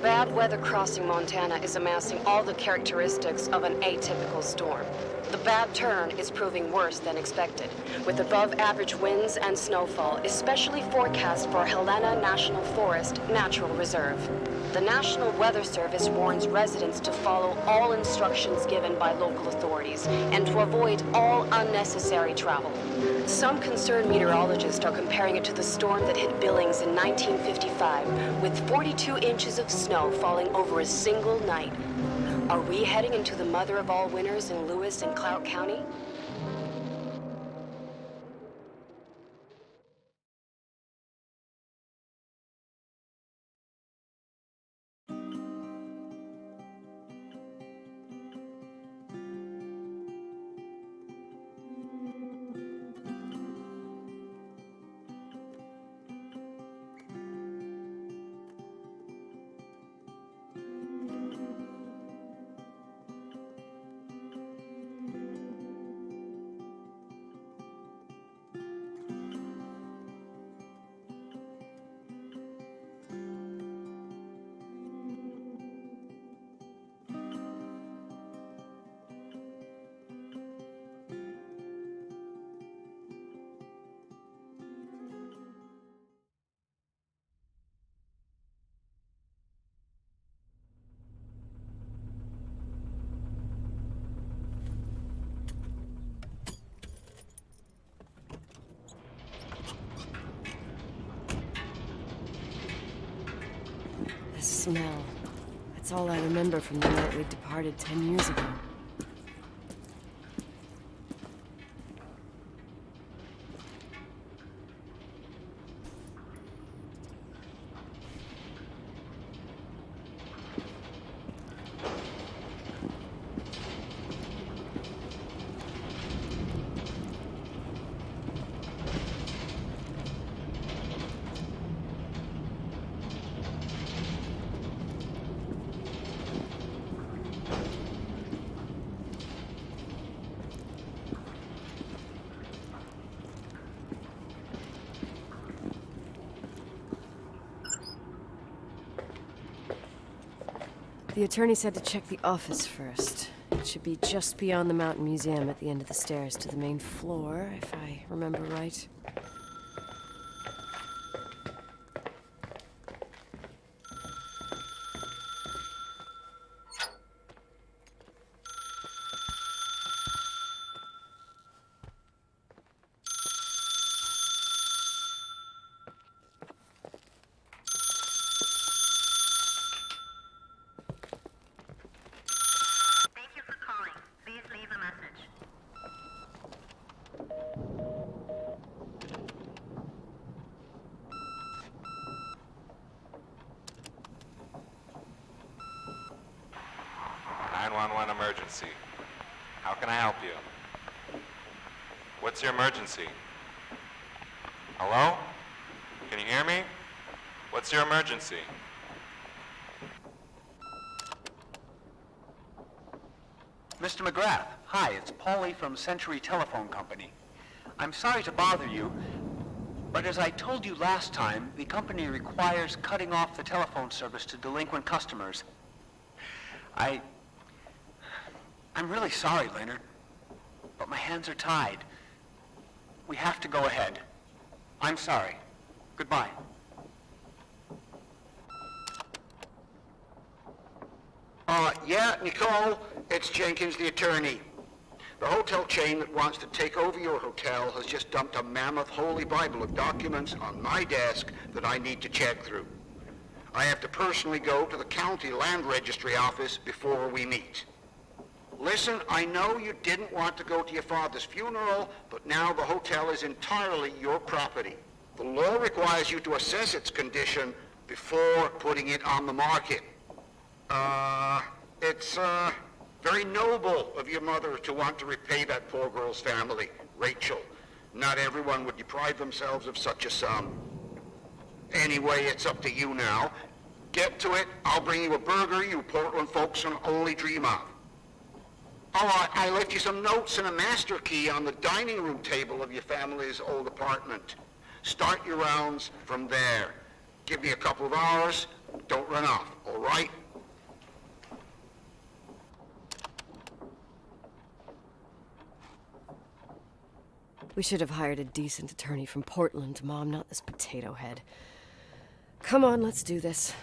bad weather crossing Montana is amassing all the characteristics of an atypical storm. The bad turn is proving worse than expected, with above-average winds and snowfall, especially forecast for Helena National Forest Natural Reserve. The National Weather Service warns residents to follow all instructions given by local authorities and to avoid all unnecessary travel. Some concerned meteorologists are comparing it to the storm that hit Billings in 1955, with 42 inches of snow falling over a single night. Are we heading into the mother of all winters in Lewis and Clout County? The smell. That's all I remember from the night we departed 10 years ago. The attorney said to check the office first. It should be just beyond the Mountain Museum at the end of the stairs to the main floor, if I remember right. Emergency. How can I help you? What's your emergency? Hello? Can you hear me? What's your emergency? Mr. McGrath, hi, it's Paulie from Century Telephone Company. I'm sorry to bother you, but as I told you last time, the company requires cutting off the telephone service to delinquent customers. I'm really sorry, Leonard, but my hands are tied. We have to go ahead. I'm sorry. Goodbye. Yeah, Nicole, it's Jenkins, the attorney. The hotel chain that wants to take over your hotel has just dumped a mammoth holy Bible of documents on my desk that I need to check through. I have to personally go to the county land registry office before we meet. Listen, I know you didn't want to go to your father's funeral, but now the hotel is entirely your property. The law requires you to assess its condition before putting it on the market. It's very noble of your mother to want to repay that poor girl's family, Rachel. Not everyone would deprive themselves of such a sum. Anyway, it's up to you now. Get to it. I'll bring you a burger you Portland folks can only dream of. Oh, I left you some notes and a master key on the dining room table of your family's old apartment. Start your rounds from there. Give me a couple of hours, Don't run off, all right? We should have hired a decent attorney from Portland, Mom, not this potato head. Come on, let's do this.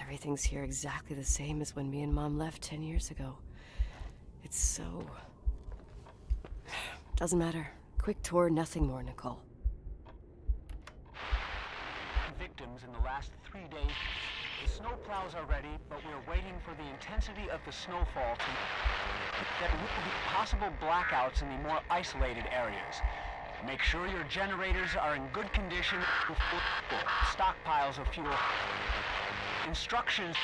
Everything's here exactly the same as when me and Mom left 10 years ago. It's so... Doesn't matter. Quick tour, nothing more, Nicole. Victims in the last 3 days. The snowplows are ready, but we're waiting for the intensity of the snowfall to... There will be possible blackouts in the more isolated areas. Make sure your generators are in good condition with stockpiles of fuel. Instructions: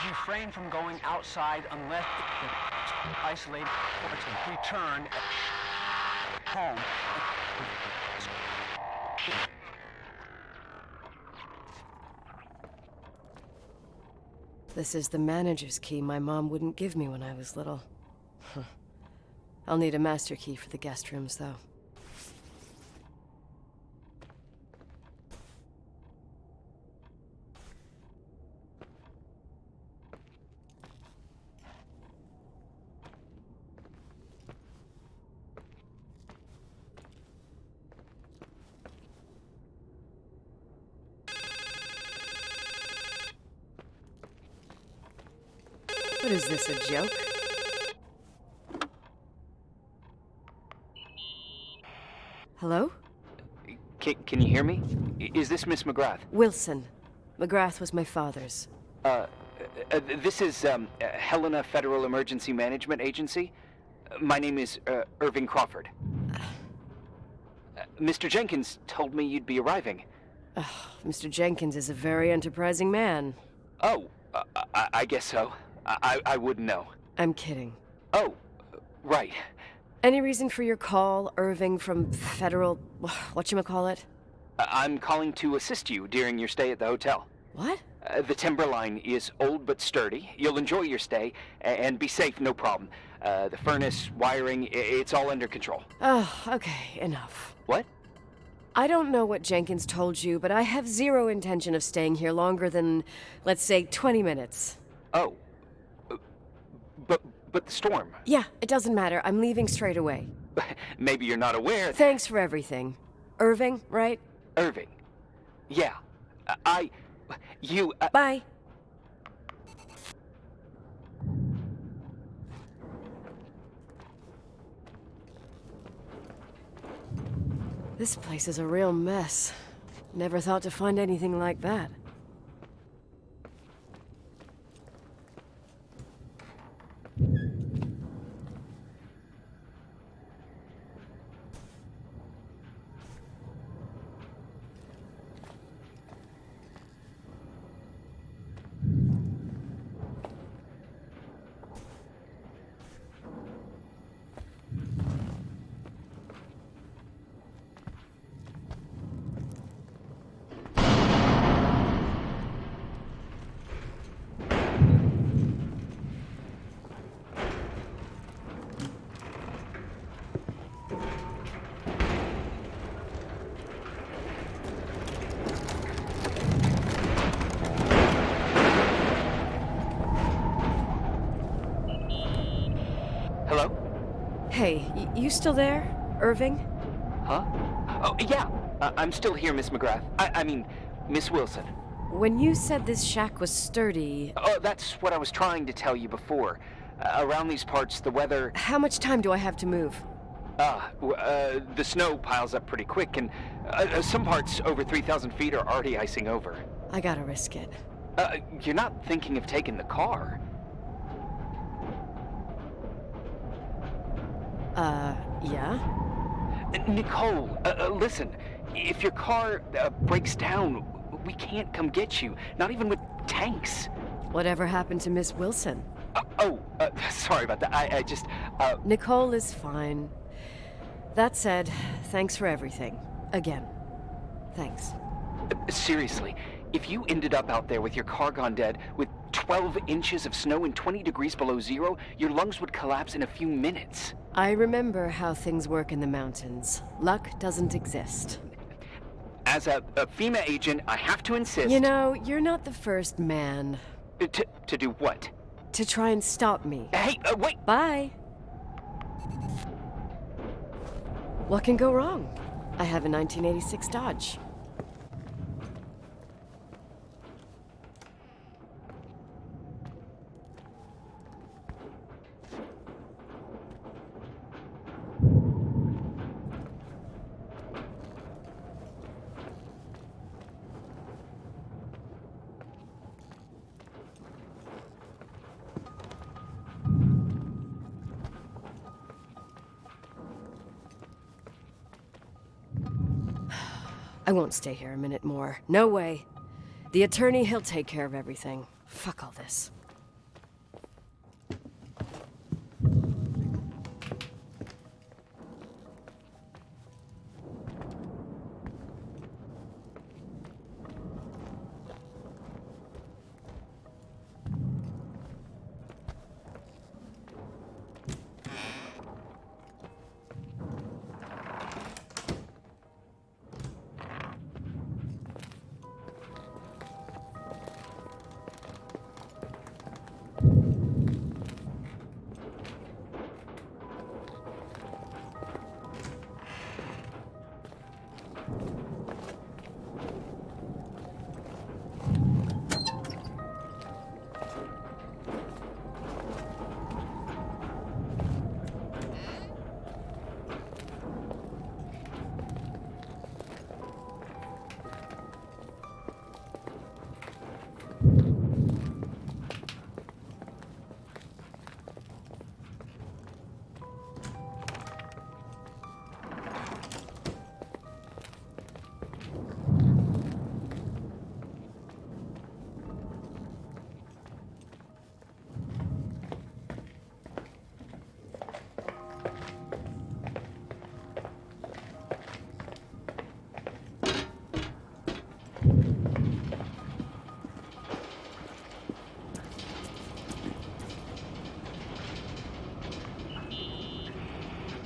refrain from going outside unless isolated to return home. This is the manager's key my mom wouldn't give me when I was little. I'll need a master key for the guest rooms, though. What is this, a joke? Hello? Can you hear me? Is this Miss McGrath? Wilson. McGrath was my father's. This is Helena Federal Emergency Management Agency. My name is Irving Crawford. Mr. Jenkins told me you'd be arriving. Mr. Jenkins is a very enterprising man. Oh, I guess so. I wouldn't know. I'm kidding. Oh, right. Any reason for your call, Irving from Federal... whatchamacallit? I'm calling to assist you during your stay at the hotel. What? The Timberline is old but sturdy. You'll enjoy your stay, and be safe, no problem. The furnace, wiring, it's all under control. Oh, okay, enough. What? I don't know what Jenkins told you, but I have zero intention of staying here longer than, let's say, 20 minutes. Oh. But the storm. Yeah, it doesn't matter. I'm leaving straight away. Maybe you're not aware that... Thanks for everything. Irving, right? Irving. Yeah. You... Bye. This place is a real mess. Never thought to find anything like that. Hello? Hey, you still there, Irving? Huh? Oh, yeah. I'm still here, Miss McGrath. I mean, Miss Wilson. When you said this shack was sturdy, Oh, that's what I was trying to tell you before. Around these parts, the weather... how much time do I have to move? The snow piles up pretty quick, and some parts over 3,000 feet are already icing over. I gotta risk it. You're not thinking of taking the car? Yeah? Nicole, listen. If your car breaks down, we can't come get you. Not even with tanks. Whatever happened to Miss Wilson? Sorry about that. I just, Nicole is fine. That said, thanks for everything. Again. Thanks. Seriously, if you ended up out there with your car gone dead, with 12 inches of snow and 20 degrees below zero, your lungs would collapse in a few minutes. I remember how things work in the mountains. Luck doesn't exist. As a FEMA agent, I have to insist... You know, you're not the first man To do what? to try and stop me. Hey, wait! Bye. What can go wrong? I have a 1986 Dodge. I won't stay here a minute more. No way. The attorney, he'll take care of everything. Fuck all this.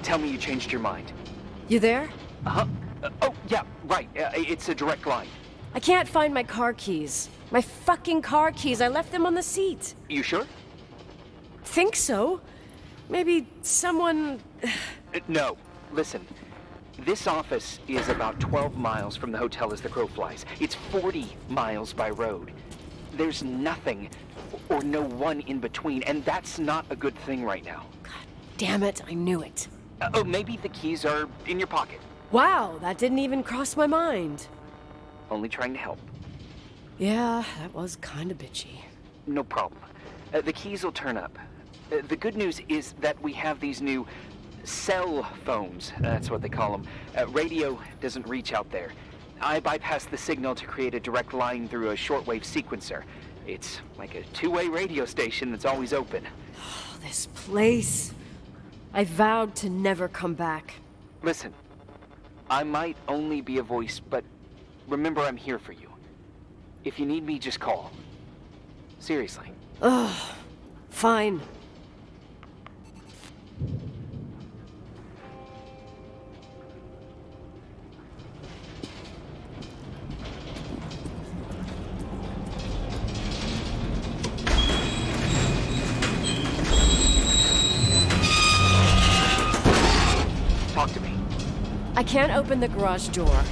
tell me you changed your mind. You there? Uh-huh. Oh, yeah, right. It's a direct line. I can't find my car keys. My fucking car keys. I left them on the seat. You sure? Think so? Maybe someone... No. Listen. This office is about 12 miles from the hotel as the crow flies. It's 40 miles by road. There's nothing or no one in between, and that's not a good thing right now. God damn it, I knew it. Oh, maybe the keys are in your pocket. Wow, that didn't even cross my mind. Only trying to help. Yeah, that was kinda bitchy. No problem. The keys will turn up. The good news is that we have these new cell phones. That's what they call them. Radio doesn't reach out there. I bypassed the signal to create a direct line through a shortwave sequencer. It's like a two-way radio station that's always open. Oh, this place. I vowed to never come back. Listen, I might only be a voice, but remember I'm here for you. If you need me, just call. Seriously. Ugh. Fine. Talk to me. I can't open the garage door.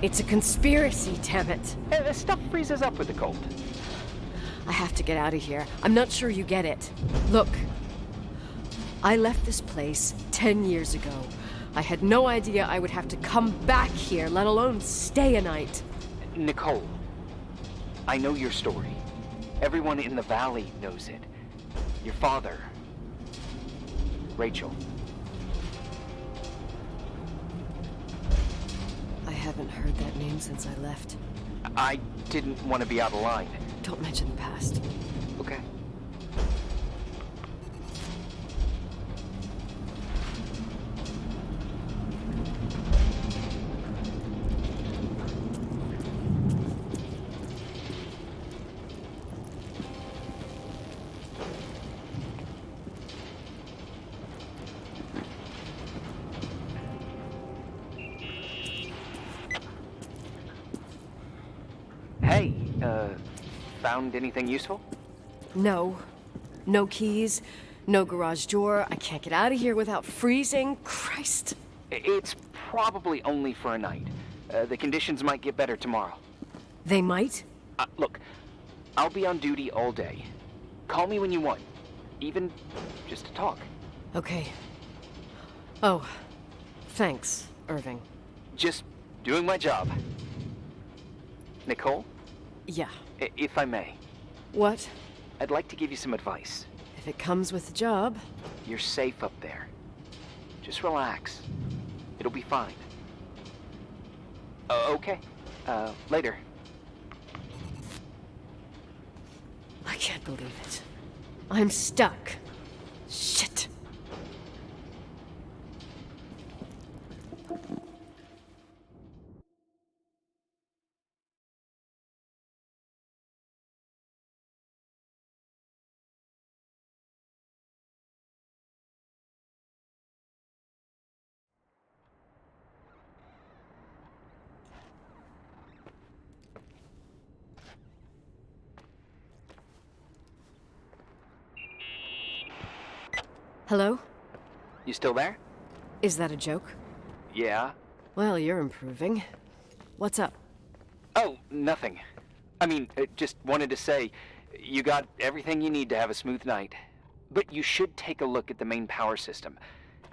It's a conspiracy, damn it. Stuff freezes up with the cold. I have to get out of here. I'm not sure you get it. Look, I left this place 10 years ago. I had no idea I would have to come back here, let alone stay a night. Nicole, I know your story. Everyone in the valley knows it. Your father, Rachel. I haven't heard that name since I left. I didn't want to be out of line. Don't mention the past. Okay. Hey, found anything useful? No. No keys, no garage door. I can't get out of here without freezing. Christ. It's probably only for a night. The conditions might get better tomorrow. They might? Look, I'll be on duty all day. Call me when you want. Even just to talk. Okay. Oh, thanks, Irving. Just doing my job. Nicole, Yeah. if I may, What? I'd like to give you some advice. If it comes with the job. You're safe up there. Just relax. It'll be fine. Okay. Later. I can't believe it. I'm stuck. Shit. Hello? You still there? Is that a joke? Yeah. Well, you're improving. What's up? Oh, nothing. I mean, just wanted to say, you got everything you need to have a smooth night. But you should take a look at the main power system.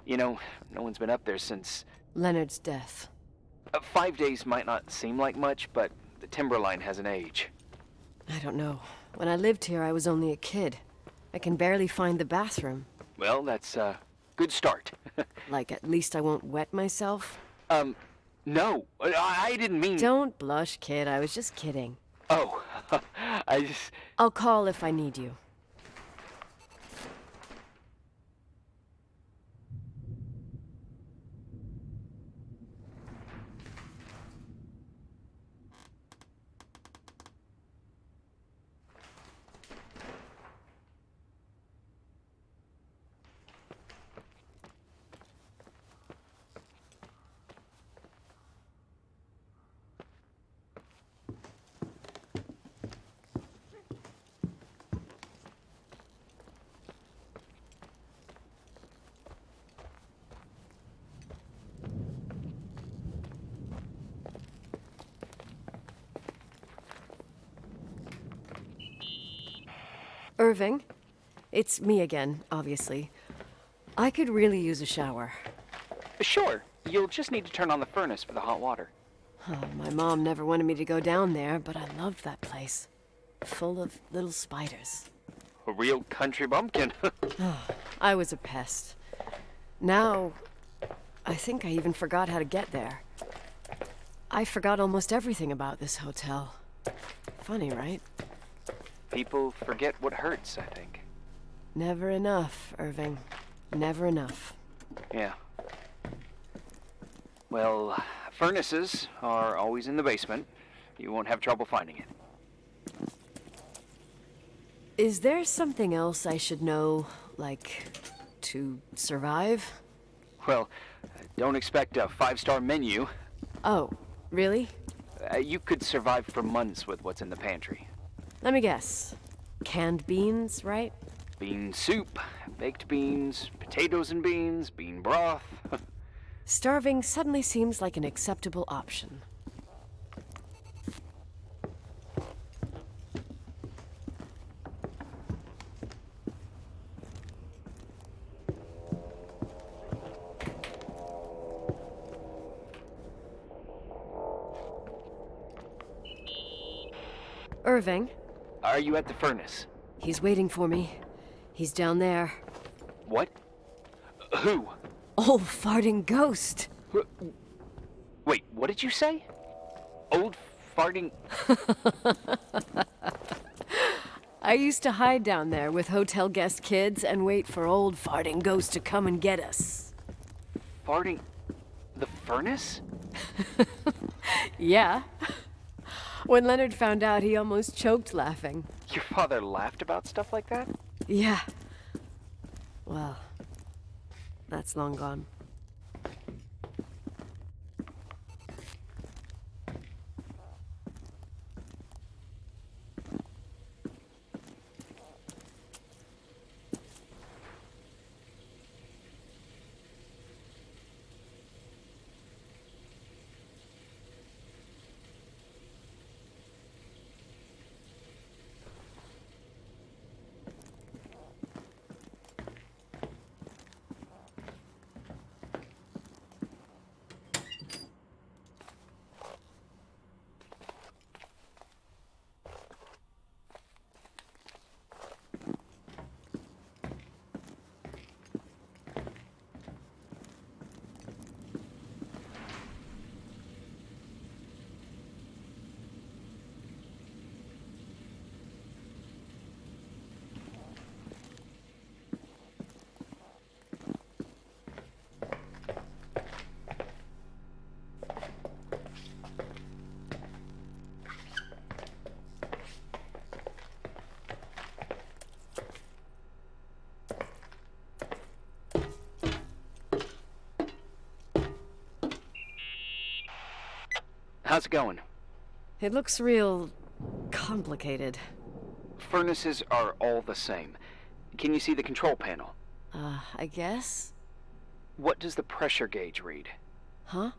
You know, no one's been up there since... Leonard's death. 5 days might not seem like much, but the timberline has an age. I don't know. When I lived here, I was only a kid. I can barely find the bathroom. Well, that's a good start. Like, at least I won't wet myself? No, I didn't mean... Don't blush, kid. I was just kidding. Oh, I just... I'll call if I need you. Irving, it's me again, obviously. I could really use a shower. Sure, you'll just need to turn on the furnace for the hot water. Oh, my mom never wanted me to go down there, but I loved that place. Full of little spiders. A real country bumpkin. I was a pest. Now, I think I even forgot how to get there. I forgot almost everything about this hotel. Funny, right? People forget what hurts, I think. Never enough, Irving. Never enough. Yeah. Well, furnaces are always in the basement. You won't have trouble finding it. Is there something else I should know, like, to survive? Well, don't expect a 5-star menu. Oh, really? You could survive for months with what's in the pantry. Let me guess. Canned beans, right? Bean soup, baked beans, potatoes and beans, bean broth. Starving suddenly seems like an acceptable option. Irving, Are you at the furnace? he's waiting for me. He's down there. What? Who? Old farting ghost. Wait, what did you say? Old farting... I used to hide down there with hotel guest kids and wait for old farting ghost to come and get us. farting... the furnace? Yeah. When Leonard found out, he almost choked laughing. Your father laughed about stuff like that? Yeah. Well, that's long gone. How's it going? It looks real complicated. Furnaces are all the same. Can you see the control panel? I guess? What does the pressure gauge read? Huh?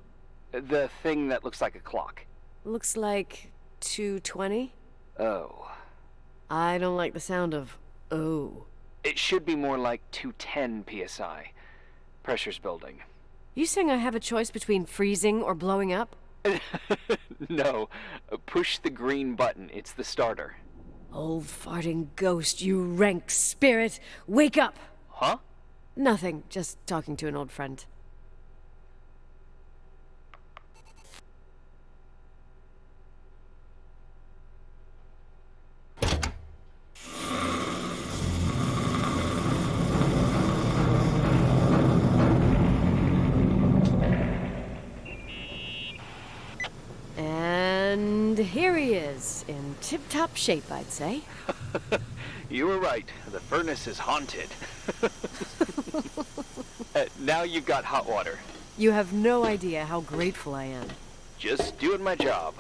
The thing that looks like a clock. Looks like 220? Oh. I don't like the sound of oh. It should be more like 210 psi. Pressure's building. You saying I have a choice between freezing or blowing up? No. Push the green button. It's the starter. Old farting ghost, you rank spirit! Wake up! Huh? Nothing, just talking to an old friend. And here he is, in tip-top shape, I'd say. You were right. The furnace is haunted. Now you've got hot water. You have no idea how grateful I am. Just doing my job.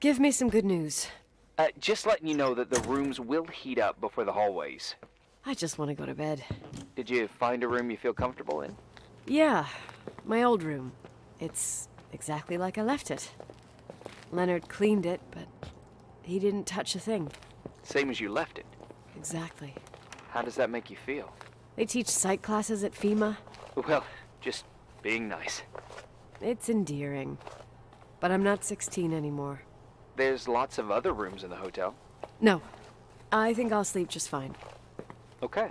Give me some good news. Just letting you know that the rooms will heat up before the hallways. I just want to go to bed. Did you find a room you feel comfortable in? Yeah, my old room. It's exactly like I left it. Leonard cleaned it, but he didn't touch a thing. Same as you left it. Exactly. How does that make you feel? They teach psych classes at FEMA. Well, just being nice. It's endearing. But I'm not 16 anymore. There's lots of other rooms in the hotel. No, I think I'll sleep just fine. Okay.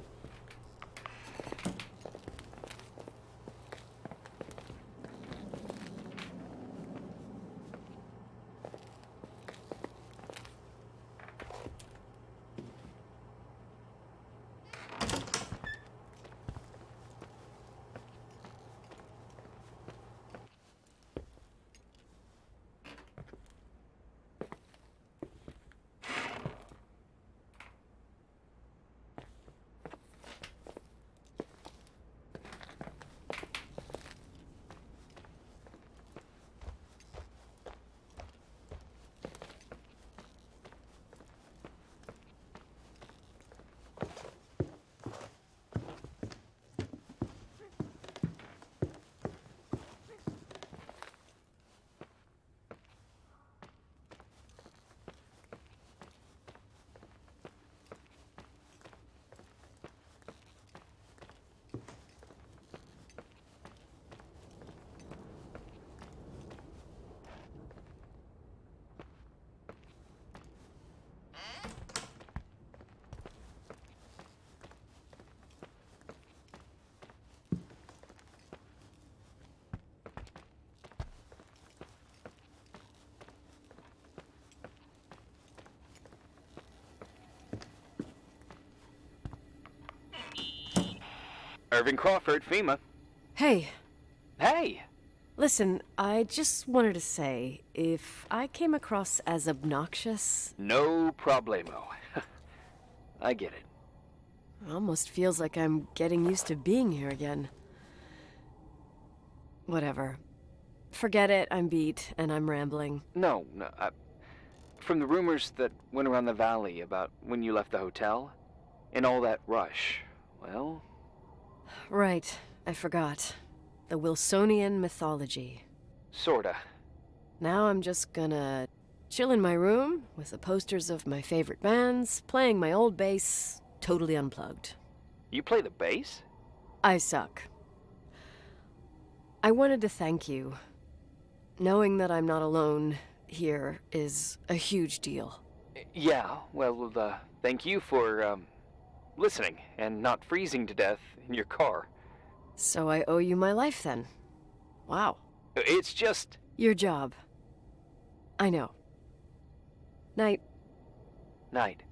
Irving Crawford, FEMA. Hey, Hey! listen, I just wanted to say, if I came across as obnoxious, No problemo. I get it. it almost feels like I'm getting used to being here again. Whatever. Forget it, I'm beat, and I'm rambling. No, from the rumors that went around the valley about when you left the hotel, and all that rush, well... Right, I forgot. The Wilsonian mythology. Sorta. Now I'm just gonna chill in my room with the posters of my favorite bands, playing my old bass, totally unplugged. You play the bass? I suck. I wanted to thank you. Knowing that I'm not alone here is a huge deal. Yeah, well, thank you for, listening and not freezing to death in your car. So I owe you my life then. Wow. It's just... Your job. I know. Night. Night.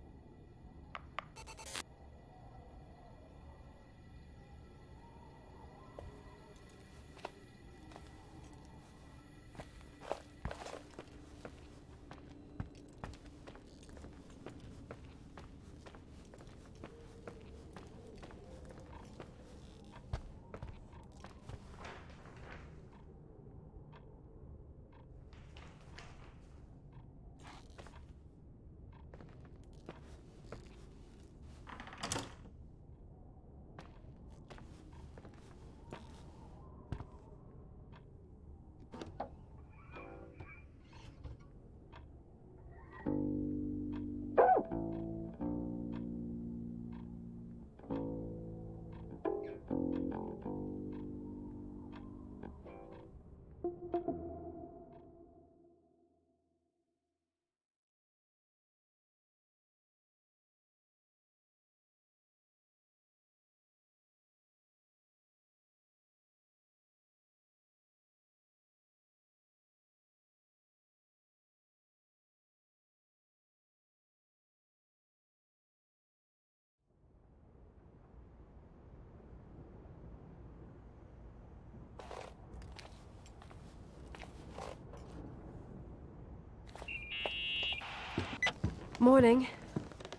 Morning.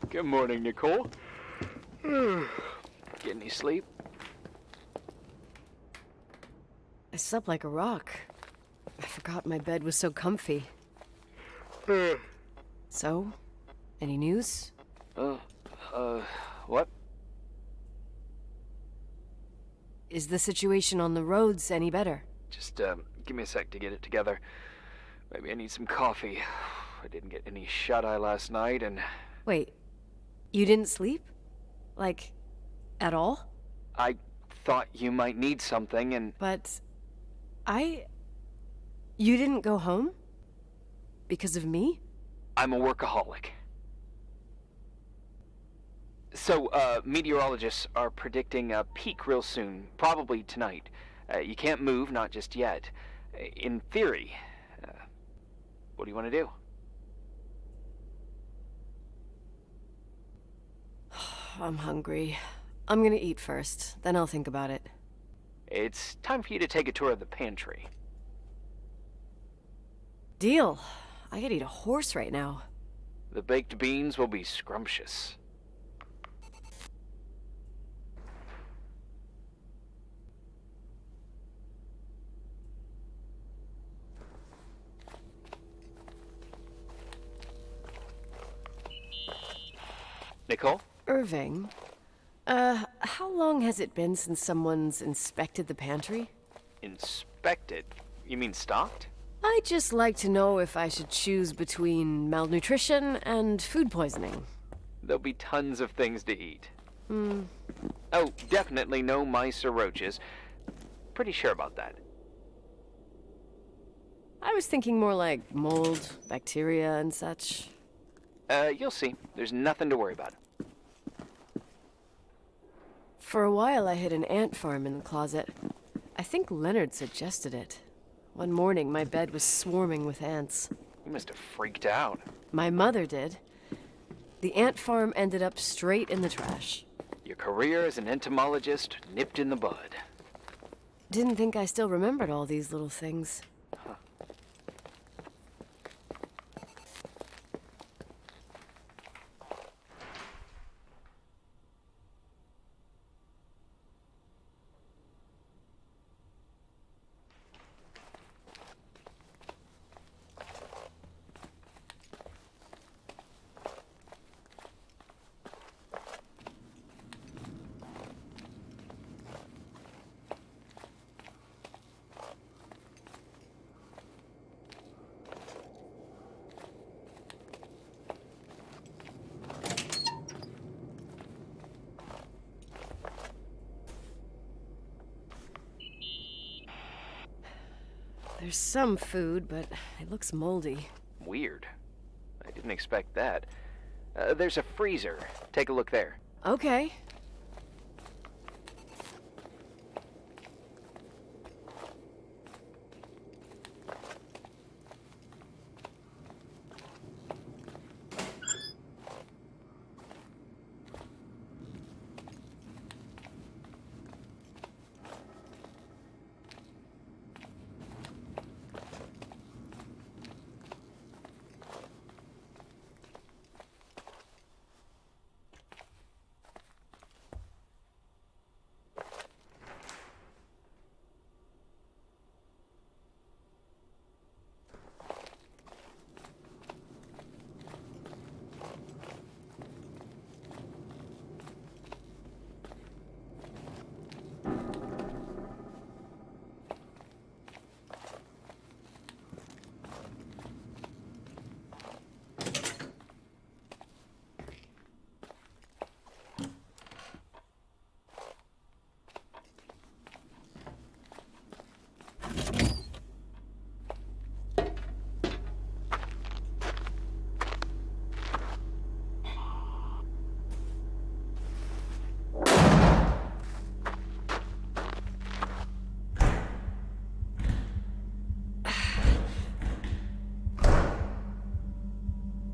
Good morning, Nicole. Get any sleep? I slept like a rock. I forgot my bed was so comfy. So, any news? What? Is the situation on the roads any better? Just, give me a sec to get it together. Maybe I need some coffee. I didn't get any shut-eye last night, and... Wait, you didn't sleep? Like, at all? I thought you might need something, and... But... You didn't go home? Because of me? I'm a workaholic. So, meteorologists are predicting a peak real soon, probably tonight. You can't move, not just yet. In theory. What do you want to do? I'm hungry. I'm gonna eat first, then I'll think about it. It's time for you to take a tour of the pantry. Deal. I could eat a horse right now. The baked beans will be scrumptious. Nicole? Irving, how long has it been since someone's inspected the pantry? Inspected? You mean stocked? I'd just like to know if I should choose between malnutrition and food poisoning. There'll be tons of things to eat. Oh, definitely no mice or roaches. Pretty sure about that. I was thinking more like mold, bacteria, and such. You'll see. There's nothing to worry about. For a while, I hid an ant farm in the closet. I think Leonard suggested it. One morning, my bed was swarming with ants. You must have freaked out. My mother did. The ant farm ended up straight in the trash. Your career as an entomologist nipped in the bud. Didn't think I still remembered all these little things. There's some food, but it looks moldy. Weird. I didn't expect that. There's a freezer. Take a look there. Okay.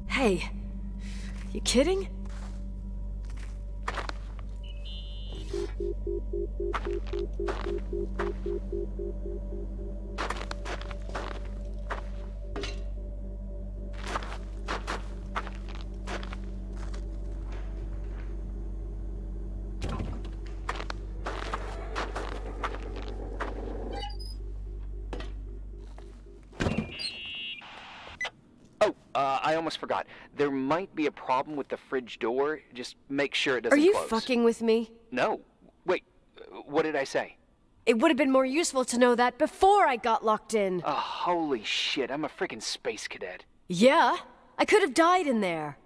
Hey, you kidding? Oh, I almost forgot. There might be a problem with the fridge door. Just make sure it Are doesn't you close. fucking with me? No. Wait, what did I say? It would have been more useful to know that before I got locked in. Oh, holy shit, I'm a freaking space cadet. Yeah? I could have died in there.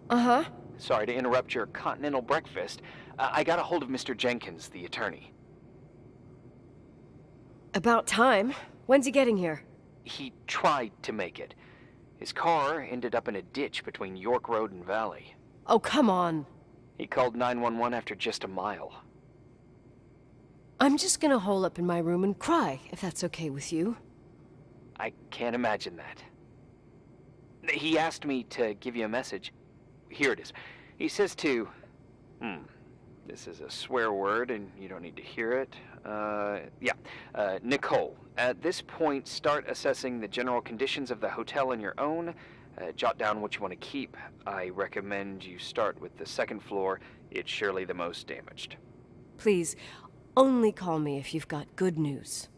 Uh-huh. Sorry to interrupt your continental breakfast. I got a hold of Mr. Jenkins, the attorney. About time. When's he getting here? He tried to make it. His car ended up in a ditch between York Road and Valley. Oh, come on. He called 911 after just a mile. I'm just gonna hole up in my room and cry, if that's okay with you. I can't imagine that. He asked me to give you a message. Here it is. He says to... This is a swear word, and you don't need to hear it. Nicole, at this point, start assessing the general conditions of the hotel on your own. Jot down what you want to keep. I recommend you start with the second floor. It's surely the most damaged. Please, only call me if you've got good news.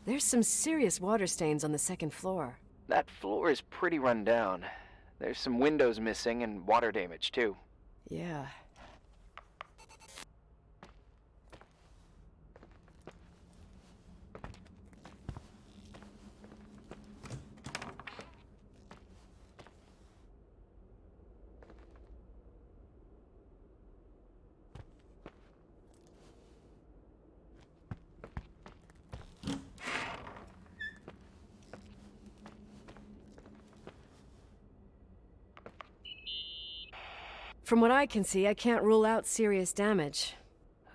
There's some serious water stains on the second floor. That floor is pretty run down. There's some windows missing and water damage, too. Yeah. From what I can see, I can't rule out serious damage.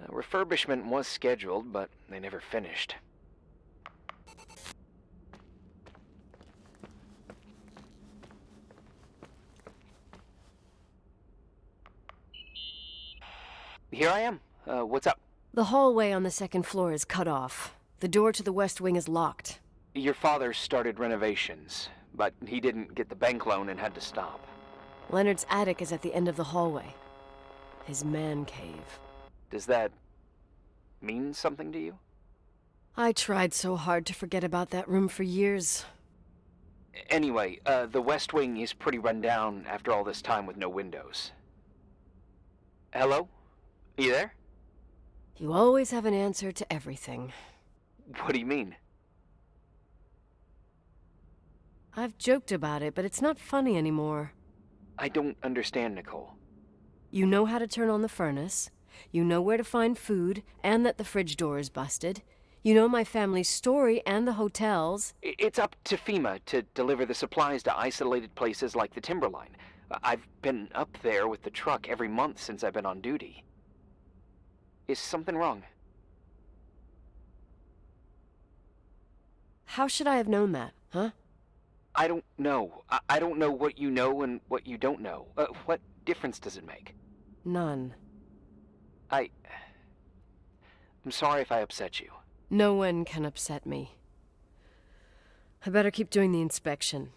Refurbishment was scheduled, but they never finished. Here I am. What's up? The hallway on the second floor is cut off. The door to the west wing is locked. Your father started renovations, but he didn't get the bank loan and had to stop. Leonard's attic is at the end of the hallway. His man cave. Does that mean something to you? I tried so hard to forget about that room for years. Anyway, the west wing is pretty run down after all this time with no windows. Hello? You there? You always have an answer to everything. What do you mean? I've joked about it, but it's not funny anymore. I don't understand, Nicole. You know how to turn on the furnace. You know where to find food, and that the fridge door is busted. You know my family's story and the hotel's. It's up to FEMA to deliver the supplies to isolated places like the Timberline. I've been up there with the truck every month since I've been on duty. Is something wrong? How should I have known that, huh? I don't know. I don't know what you know and what you don't know. What difference does it make? None. I'm sorry if I upset you. No one can upset me. I better keep doing the inspection.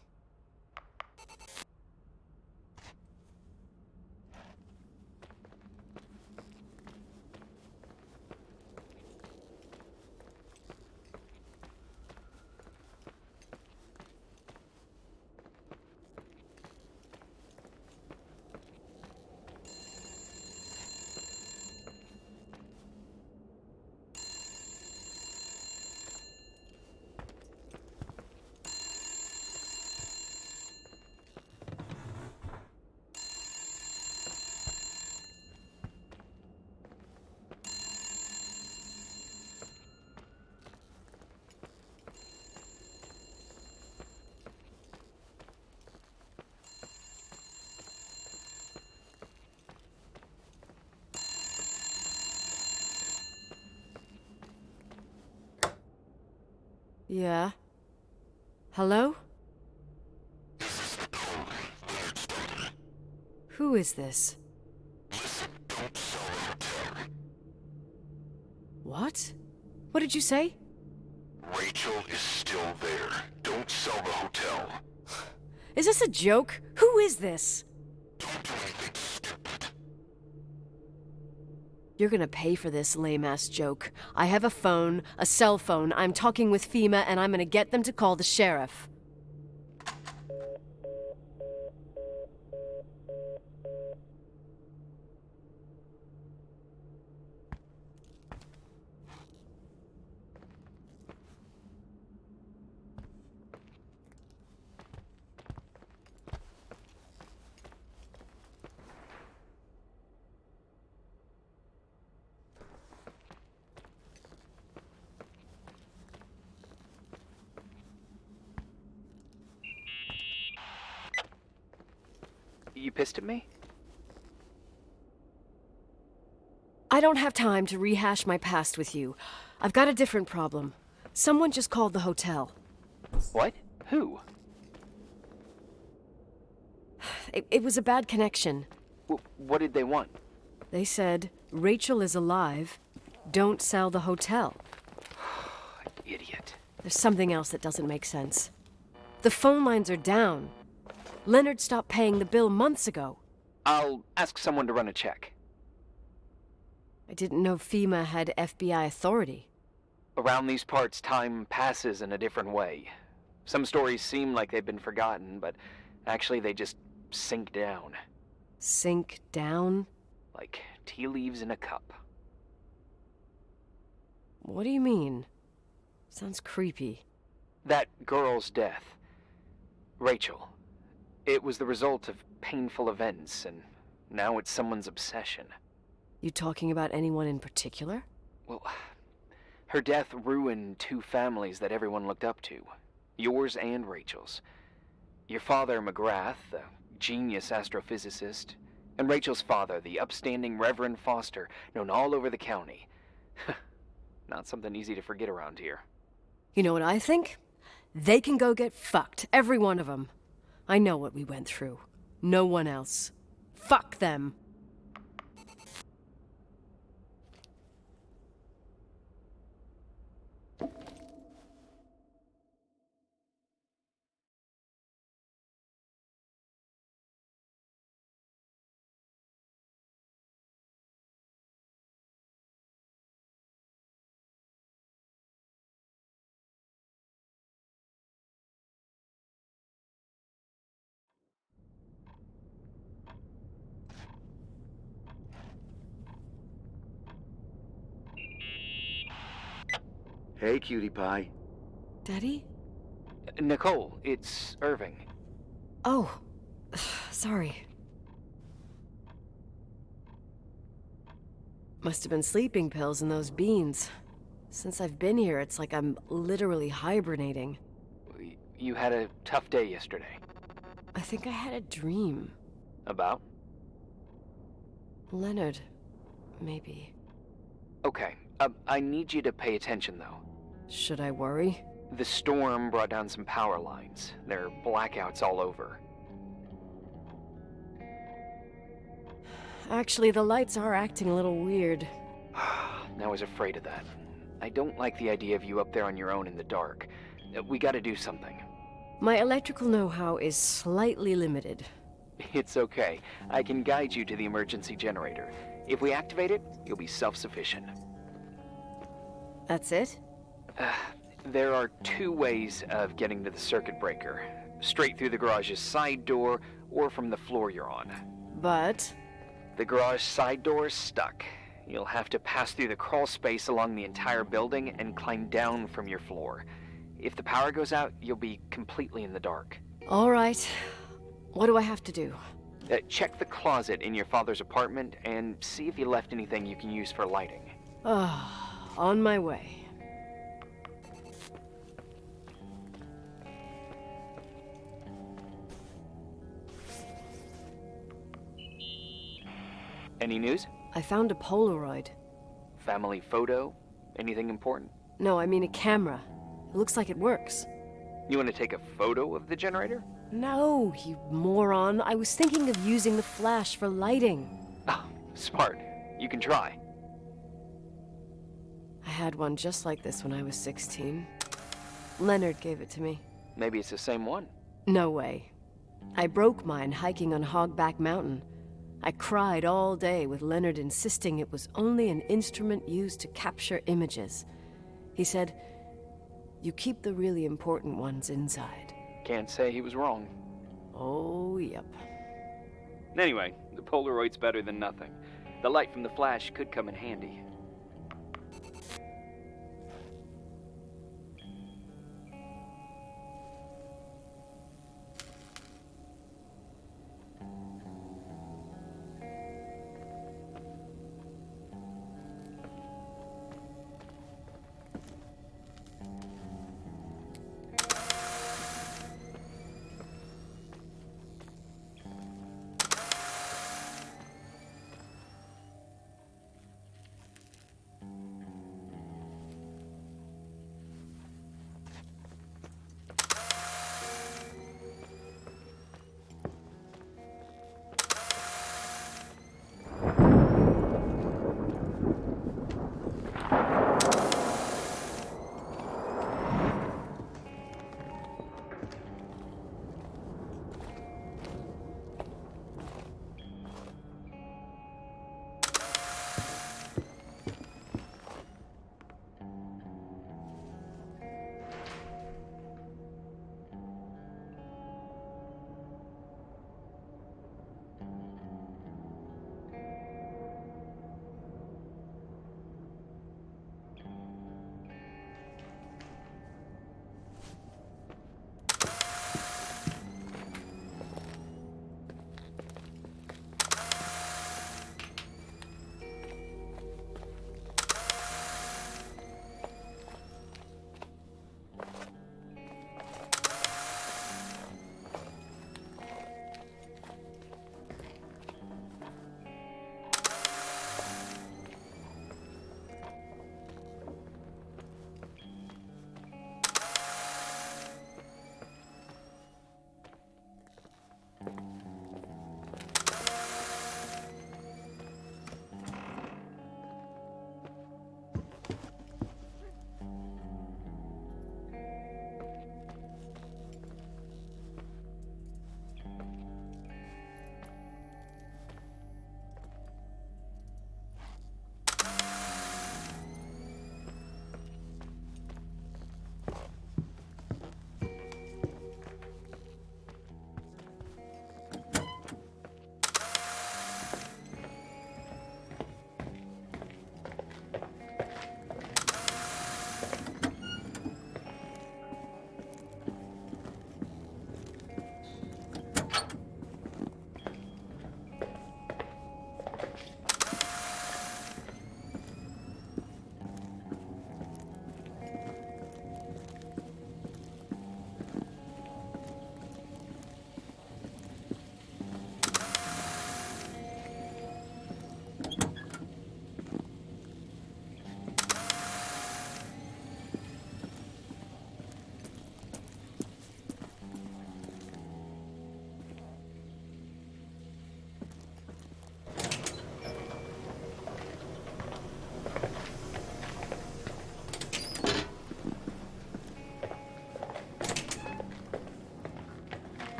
Yeah? Hello? Who is this? What? What did you say? Rachel is still there. Don't sell the hotel. Is this a joke? Who is this? Don't do anything stupid. You're gonna pay for this lame-ass joke. I have a phone, a cell phone. I'm talking with FEMA, and I'm gonna get them to call the sheriff. You pissed at me? I don't have time to rehash my past with you. I've got a different problem. Someone just called the hotel. What? Who? It was a bad connection. What did they want? They said, Rachel is alive. Don't sell the hotel. Idiot. There's something else that doesn't make sense. The phone lines are down. Leonard stopped paying the bill months ago. I'll ask someone to run a check. I didn't know FEMA had FBI authority. Around these parts, time passes in a different way. Some stories seem like they've been forgotten, but actually they just sink down. Sink down? Like tea leaves in a cup. What do you mean? Sounds creepy. That girl's death, Rachel, it was the result of painful events, and now it's someone's obsession. You talking about anyone in particular? Well, her death ruined two families that everyone looked up to. Yours and Rachel's. Your father, McGrath, the genius astrophysicist, and Rachel's father, the upstanding Reverend Foster, known all over the county. Not something easy to forget around here. You know what I think? They can go get fucked, every one of them. I know what we went through. No one else. Fuck them. Hey, cutie pie. Daddy? Nicole, it's Irving. Oh, sorry. Must have been sleeping pills in those beans. Since I've been here, it's like I'm literally hibernating. You had a tough day yesterday. I think I had a dream. About? Leonard, maybe. Okay, I need you to pay attention, though. Should I worry? The storm brought down some power lines. There are blackouts all over. Actually, the lights are acting a little weird. I was afraid of that. I don't like the idea of you up there on your own in the dark. We gotta do something. My electrical know-how is slightly limited. It's okay. I can guide you to the emergency generator. If we activate it, you'll be self-sufficient. That's it? There are two ways of getting to the circuit breaker. Straight through the garage's side door, or from the floor you're on. But... The garage side door is stuck. You'll have to pass through the crawl space along the entire building and climb down from your floor. If the power goes out, you'll be completely in the dark. all right. What do I have to do? Check the closet in your father's apartment and see if he left anything you can use for lighting. On my way. Any news? I found a Polaroid. Family photo? Anything important? No, I mean a camera. It looks like it works. You want to take a photo of the generator? No, you moron. I was thinking of using the flash for lighting. Oh, smart. You can try. I had one just like this when I was 16. Leonard gave it to me. Maybe it's the same one. No way. I broke mine hiking on Hogback Mountain. I cried all day with Leonard insisting it was only an instrument used to capture images. He said, "You keep the really important ones inside." Can't say he was wrong. Oh, yep. Anyway, the Polaroid's better than nothing. The light from the flash could come in handy.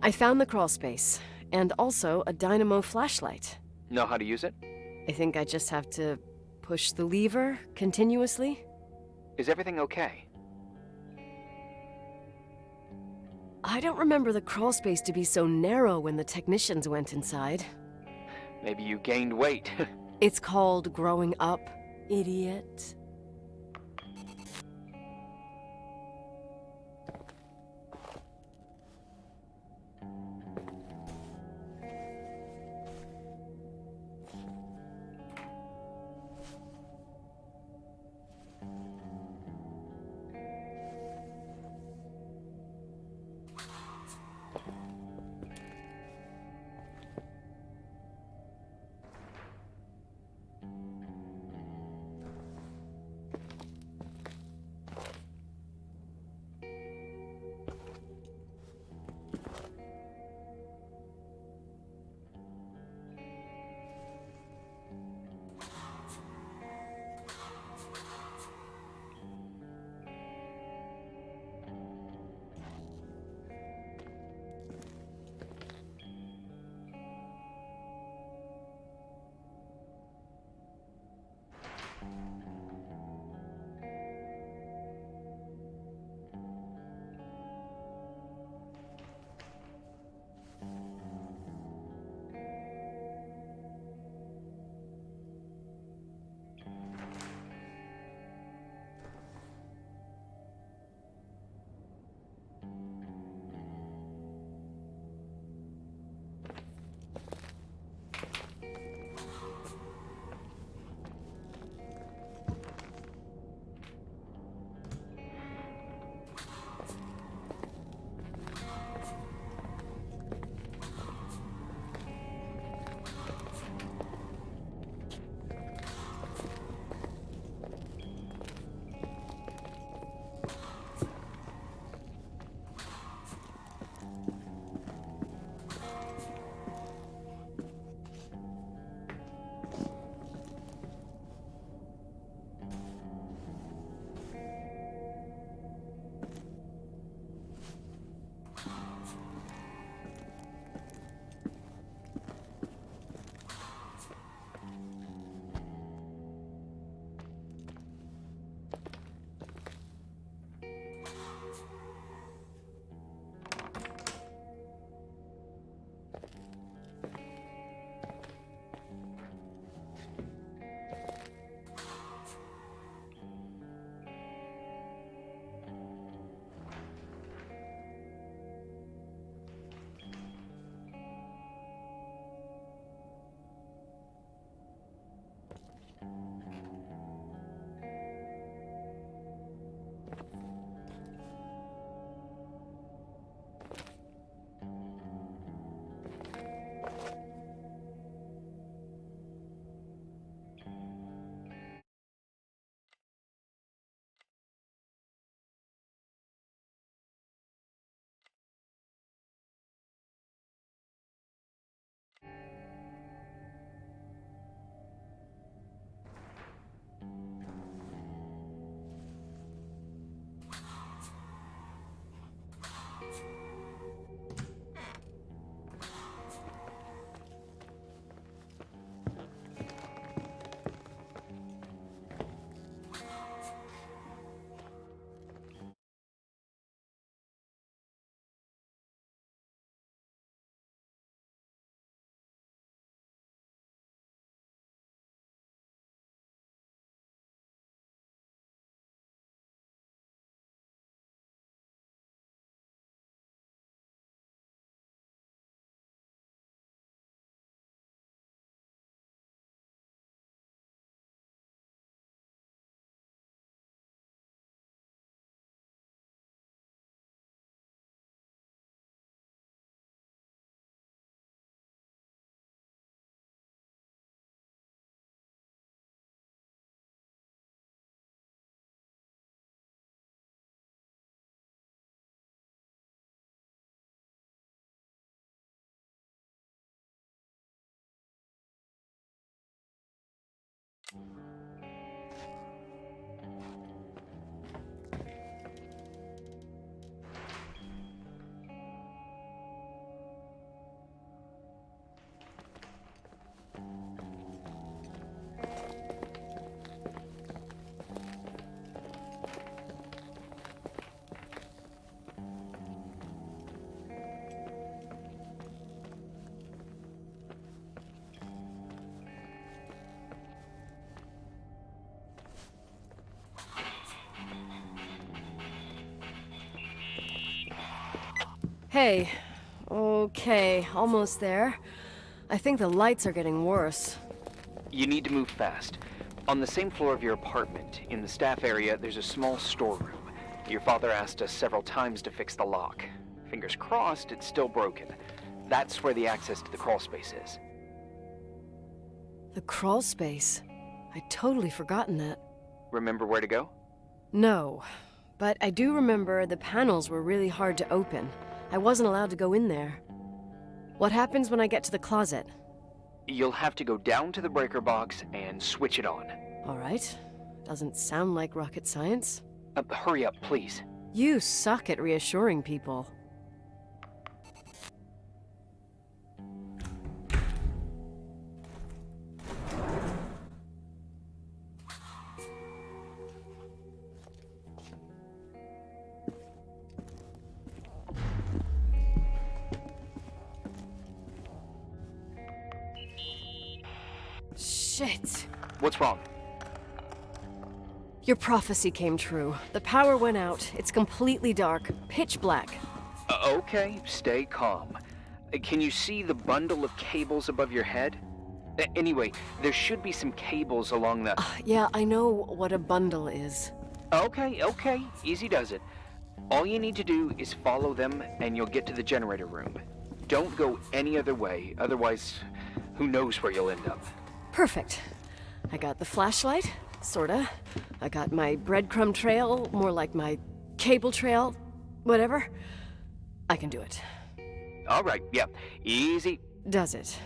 I found the crawl space, and also a dynamo flashlight. Know how to use it? I think I just have to push the lever continuously. Is everything okay? I don't remember the crawl space to be so narrow when the technicians went inside. Maybe you gained weight. It's called growing up, idiot. Hey. Okay, almost there. I think the lights are getting worse. You need to move fast. On the same floor of your apartment, in the staff area, there's a small storeroom. Your father asked us several times to fix the lock. Fingers crossed, it's still broken. That's where the access to the crawl space is. The crawl space? I'd totally forgotten that. Remember where to go? No, but I do remember the panels were really hard to open. I wasn't allowed to go in there. What happens when I get to the closet? You'll have to go down to the breaker box and switch it on. All right. Doesn't sound like rocket science. Hurry up, please. You suck at reassuring people. Shit. What's wrong? Your prophecy came true. The power went out. It's completely dark. Pitch black. Okay, stay calm. Can you see the bundle of cables above your head? Anyway, there should be some cables along the... Yeah, I know what a bundle is. Okay, easy does it. All you need to do is follow them and you'll get to the generator room. Don't go any other way, otherwise, who knows where you'll end up. Perfect. I got the flashlight, sorta. I got my breadcrumb trail, more like my cable trail, whatever. I can do it. All right, yeah, easy. Does it?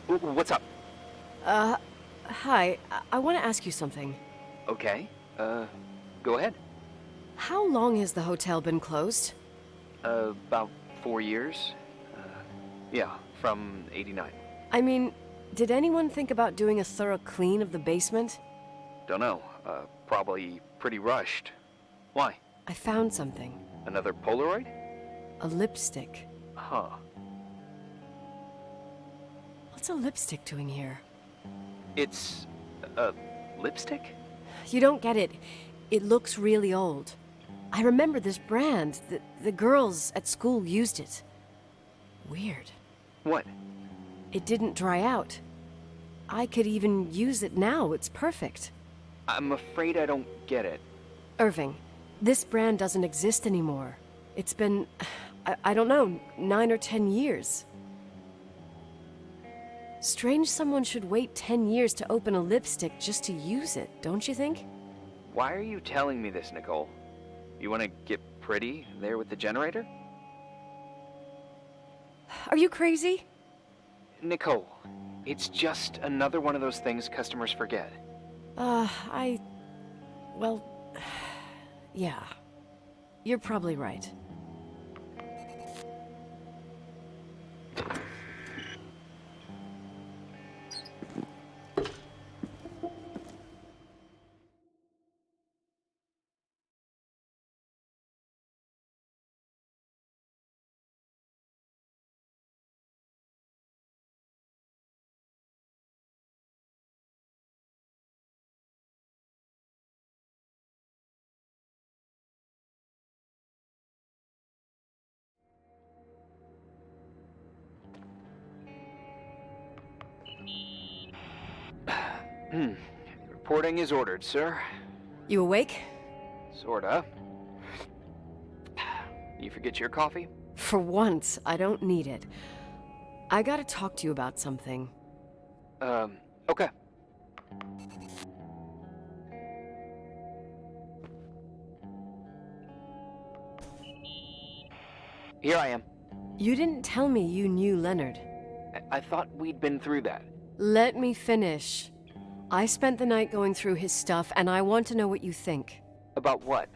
What's up? Hi. I want to ask you something. Okay, go ahead. How long has the hotel been closed? About 4 years. Yeah, from '89. I mean, did anyone think about doing a thorough clean of the basement? Don't know. Probably pretty rushed. Why? I found something. Another Polaroid? A lipstick. Huh. What's a lipstick doing here? It's a lipstick? You don't get it. It looks really old. I remember this brand. The girls at school used it. Weird. What? It didn't dry out. I could even use it now. It's perfect. I'm afraid I don't get it. Irving, this brand doesn't exist anymore. It's been, I don't know, 9 or 10 years. Strange someone should wait 10 years to open a lipstick just to use it, don't you think? Why are you telling me this, Nicole? You want to get pretty there with the generator? Are you crazy? Nicole, it's just another one of those things customers forget. Well, yeah. You're probably right. Reporting is ordered, sir. You awake? Sorta. You forget your coffee? For once, I don't need it. I gotta talk to you about something. Okay. Here I am. You didn't tell me you knew Leonard. I thought we'd been through that. Let me finish. I spent the night going through his stuff, and I want to know what you think. About what?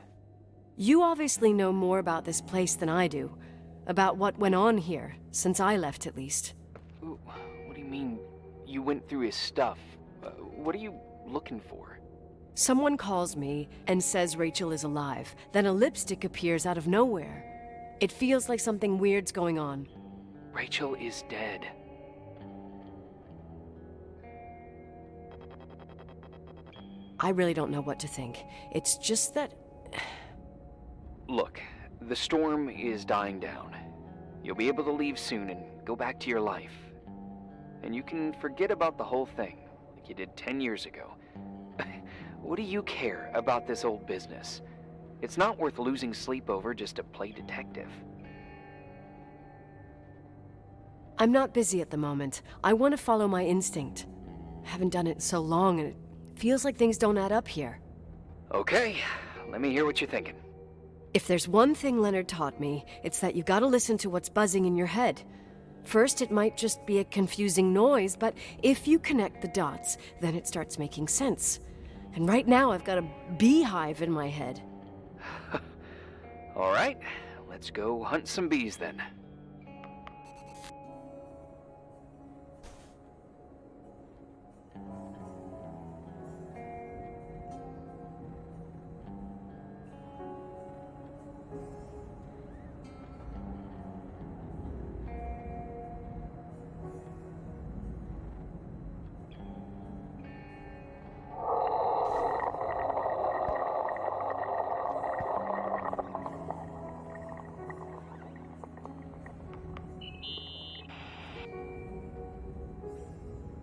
You obviously know more about this place than I do. About what went on here, since I left at least. Ooh, what do you mean, you went through his stuff? What are you looking for? Someone calls me and says Rachel is alive. Then a lipstick appears out of nowhere. It feels like something weird's going on. Rachel is dead. I really don't know what to think. It's just that... Look, the storm is dying down. You'll be able to leave soon and go back to your life. And you can forget about the whole thing, like you did 10 years ago. What do you care about this old business? It's not worth losing sleep over just to play detective. I'm not busy at the moment. I want to follow my instinct. Haven't done it in so long, and it feels like things don't add up here. Okay, let me hear what you're thinking. If there's one thing Leonard taught me, it's that you gotta listen to what's buzzing in your head. First, it might just be a confusing noise, but if you connect the dots, then it starts making sense. And right now, I've got a beehive in my head. All right, let's go hunt some bees then.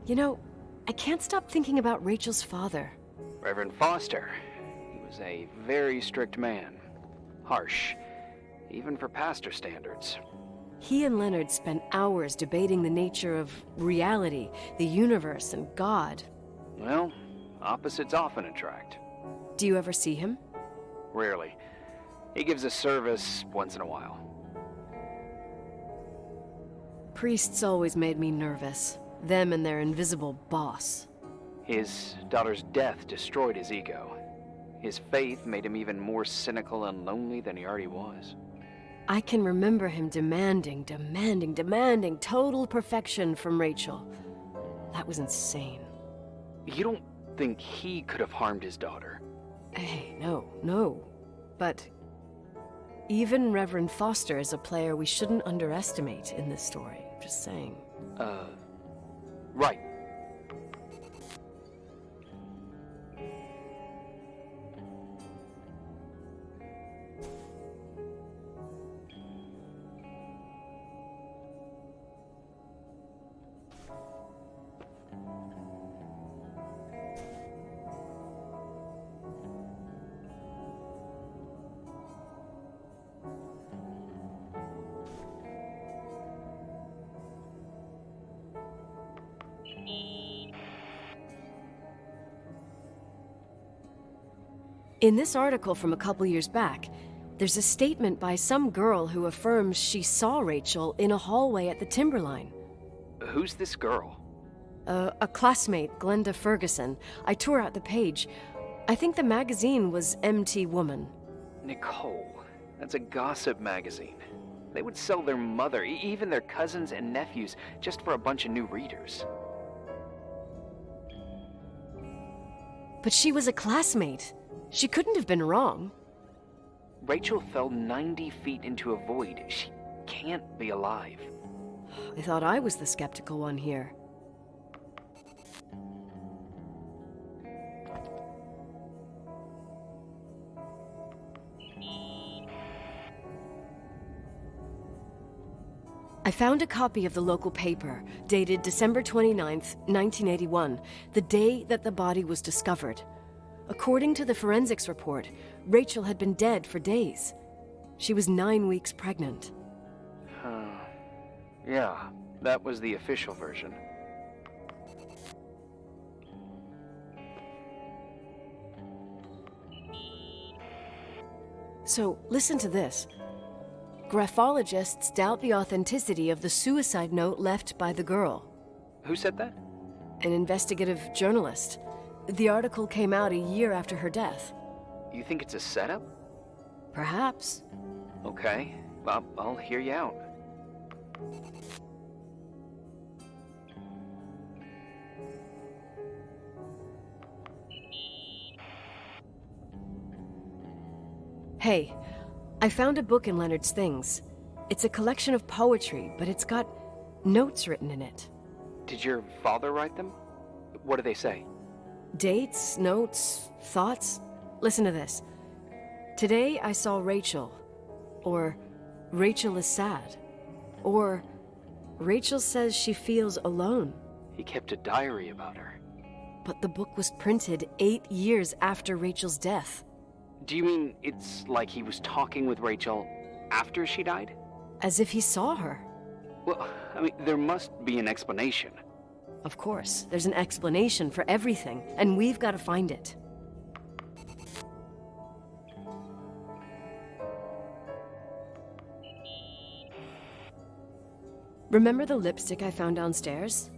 You know, I can't stop thinking about Rachel's father. Reverend Foster. He was a very strict man. Harsh, even for pastor standards. He and Leonard spent hours debating the nature of reality, the universe, and God. Well, opposites often attract. Do you ever see him? Rarely. He gives a service once in a while. Priests always made me nervous. Them and their invisible boss. His daughter's death destroyed his ego. His faith made him even more cynical and lonely than he already was. I can remember him demanding total perfection from Rachel. That was insane. You don't think he could have harmed his daughter? Hey, no. But even Reverend Foster is a player we shouldn't underestimate in this story. Just saying. Right. In this article from a couple years back, there's a statement by some girl who affirms she saw Rachel in a hallway at the Timberline. Who's this girl? A classmate, Glenda Ferguson. I tore out the page. I think the magazine was MT Woman. Nicole. That's a gossip magazine. They would sell their mother, even their cousins and nephews, just for a bunch of new readers. But she was a classmate. She couldn't have been wrong. Rachel fell 90 feet into a void. She can't be alive. I thought I was the skeptical one here. I found a copy of the local paper, dated December 29th, 1981, the day that the body was discovered. According to the forensics report, Rachel had been dead for days. She was 9 weeks pregnant. Yeah, that was the official version. So, listen to this. Graphologists doubt the authenticity of the suicide note left by the girl. Who said that? An investigative journalist. The article came out a year after her death. You think it's a setup? Perhaps. Okay, I'll hear you out. Hey, I found a book in Leonard's things. It's a collection of poetry, but it's got notes written in it. Did your father write them? What do they say? Dates, notes, thoughts. Listen to this. Today I saw Rachel. Or Rachel is sad. Or Rachel says she feels alone. He kept a diary about her. But the book was printed 8 years after Rachel's death. Do you mean it's like he was talking with Rachel after she died? As if he saw her. Well, I mean, there must be an explanation. Of course, there's an explanation for everything, and we've got to find it. Remember the lipstick I found downstairs?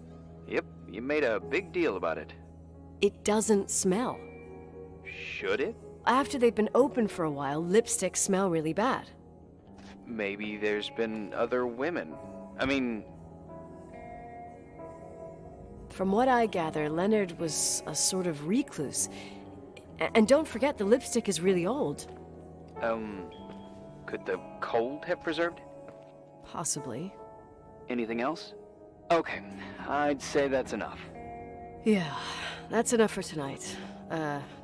Yep, you made a big deal about it. It doesn't smell. Should it? After they've been open for a while, lipsticks smell really bad. Maybe there's been other women. I mean... From what I gather, Leonard was a sort of recluse. And don't forget, the lipstick is really old. Could the cold have preserved it? Possibly. Anything else? Okay, I'd say that's enough. Yeah, that's enough for tonight.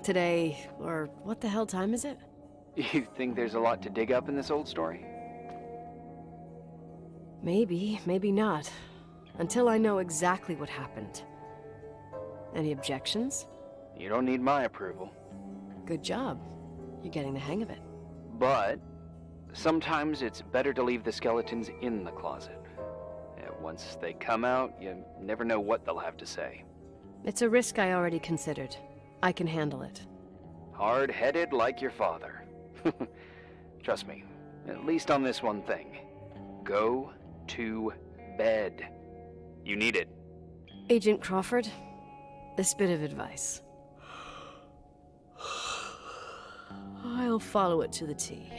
Today, or what the hell time is it? You think there's a lot to dig up in this old story? Maybe, maybe not. Until I know exactly what happened. Any objections? You don't need my approval. Good job. You're getting the hang of it. But sometimes it's better to leave the skeletons in the closet. Once they come out, you never know what they'll have to say. It's a risk I already considered. I can handle it. Hard-headed like your father. Trust me, at least on this one thing. Go to bed. You need it. Agent Crawford, this bit of advice. I'll follow it to the T.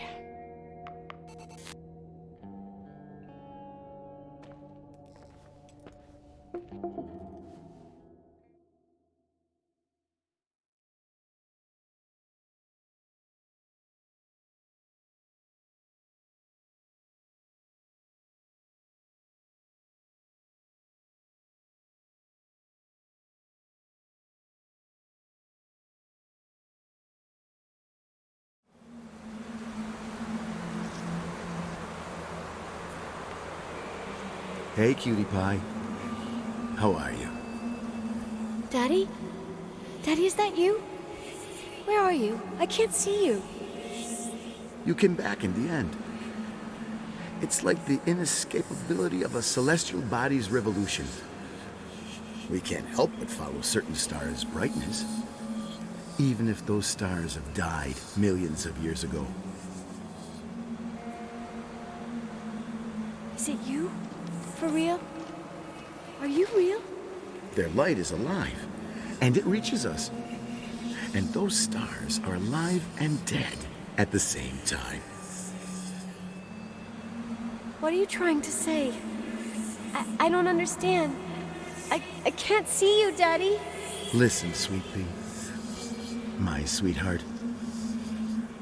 Hey, cutie pie. How are you? Daddy? Daddy, is that you? Where are you? I can't see you. You came back in the end. It's like the inescapability of a celestial body's revolution. We can't help but follow certain stars' brightness, even if those stars have died millions of years ago. Is it you? For real? Are you real? Their light is alive, and it reaches us. And those stars are alive and dead at the same time. What are you trying to say? I don't understand. I can't see you, Daddy. Listen, sweet pea. My sweetheart.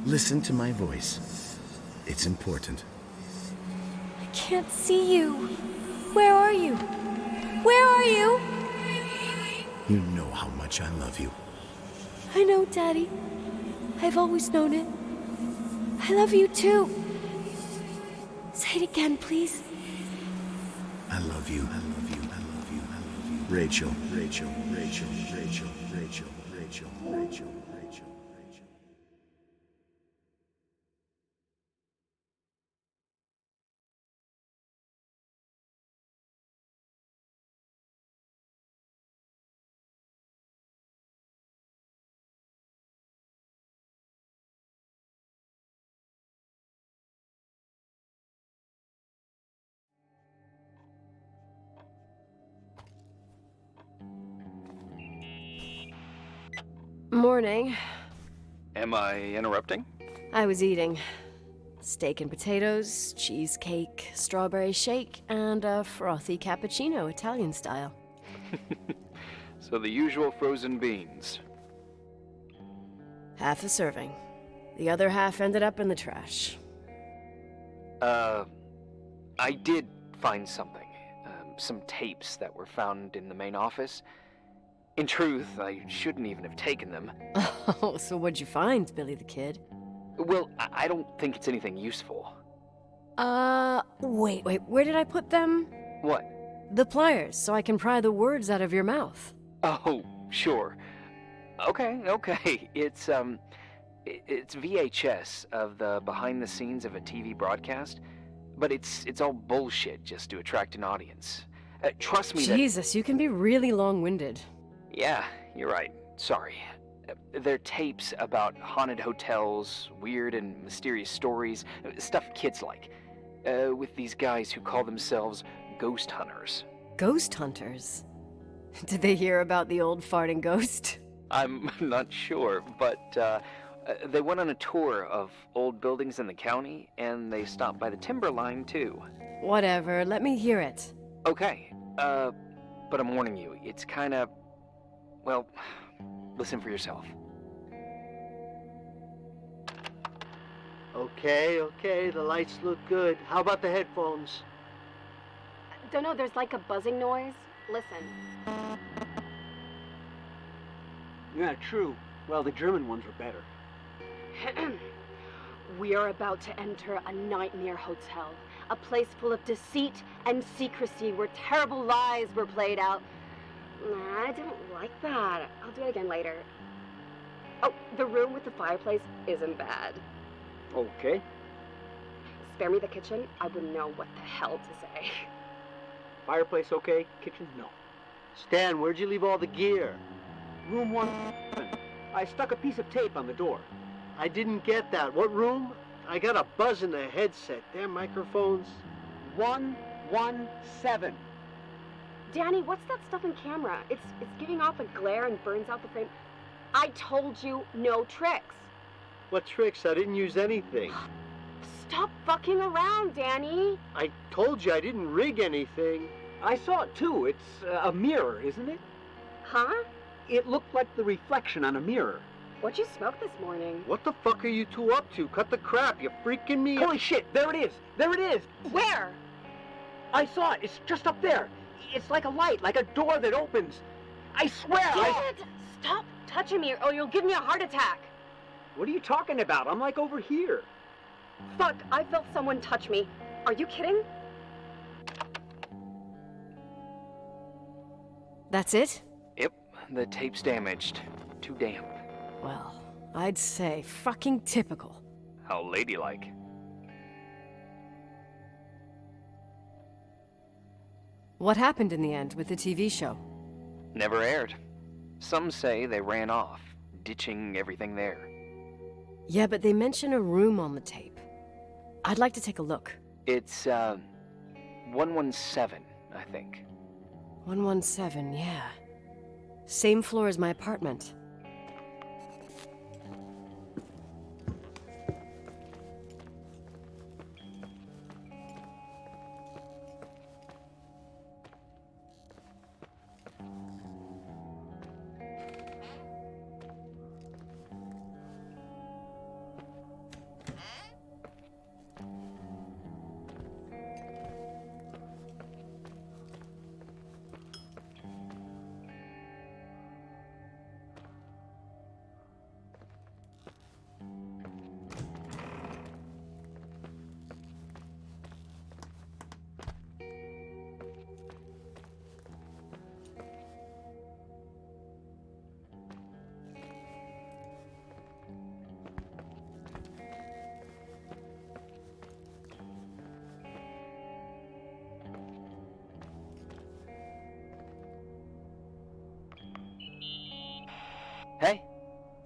Listen to my voice. It's important. I can't see you. Where are you? Where are you? You know how much I love you. I know, Daddy. I've always known it. I love you too. Say it again, please. I love you. I love you. I love you. I love you. Rachel. Rachel. Rachel. Rachel. Rachel. Rachel. Rachel. Rachel. Rachel. Morning. Am I interrupting? I was eating steak and potatoes, cheesecake, strawberry shake, and a frothy cappuccino, Italian style. So the usual frozen beans. Half a serving. The other half ended up in the trash. I did find something. Some tapes that were found in the main office. In truth, I shouldn't even have taken them. Oh, so what'd you find, Billy the Kid? Well, I don't think it's anything useful. Wait, where did I put them? What? The pliers, so I can pry the words out of your mouth. Oh, sure. Okay. It's VHS of the behind the scenes of a TV broadcast, but it's all bullshit just to attract an audience. Trust me. Jesus, you can be really long-winded. Yeah, you're right. Sorry. They're tapes about haunted hotels, weird and mysterious stories, stuff kids like. With these guys who call themselves ghost hunters. Ghost hunters? Did they hear about the old farting ghost? I'm not sure, but they went on a tour of old buildings in the county, and they stopped by the timberline too. Whatever, let me hear it. Okay, but I'm warning you, it's kinda... Well, listen for yourself. Okay, the lights look good. How about the headphones? Don't know, there's like a buzzing noise. Listen. Yeah, true. Well, the German ones were better. We are about to enter a nightmare hotel. A place full of deceit and secrecy where terrible lies were played out. Nah, I didn't like that. I'll do it again later. Oh, the room with the fireplace isn't bad. Okay. Spare me the kitchen. I wouldn't know what the hell to say. Fireplace okay, kitchen no. Stan, where'd you leave all the gear? Room 1. I stuck a piece of tape on the door. I didn't get that. What room? I got a buzz in the headset. Damn microphones. 117. Danny, what's that stuff in camera? It's giving off a glare and burns out the frame. I told you no tricks. What tricks? I didn't use anything. Stop fucking around, Danny. I told you I didn't rig anything. I saw it too. It's a mirror, isn't it? Huh? It looked like the reflection on a mirror. What'd you smoke this morning? What the fuck are you two up to? Cut the crap. You're freaking me out. Holy shit, there it is. There it is. Where? I saw it. It's just up there. It's like a light, like a door that opens. I swear. Dad, stop touching me or you'll give me a heart attack. What are you talking about? I'm like over here. Fuck, I felt someone touch me. Are you kidding? That's it? Yep, the tape's damaged. Too damp. Well, I'd say fucking typical. How ladylike. What happened in the end with the TV show? Never aired. Some say they ran off, ditching everything there. Yeah, but they mention a room on the tape. I'd like to take a look. It's, 117, I think. 117, yeah. Same floor as my apartment.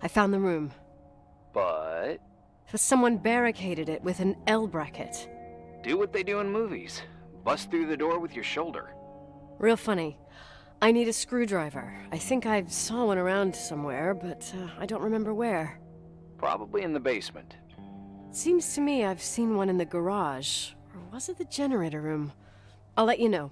I found the room. But Someone barricaded it with an L bracket. do what they do in movies. Bust through the door with your shoulder. Real funny. I need a screwdriver. I think I saw one around somewhere, but I don't remember where. Probably in the basement. Seems to me I've seen one in the garage. Or was it the generator room? I'll let you know.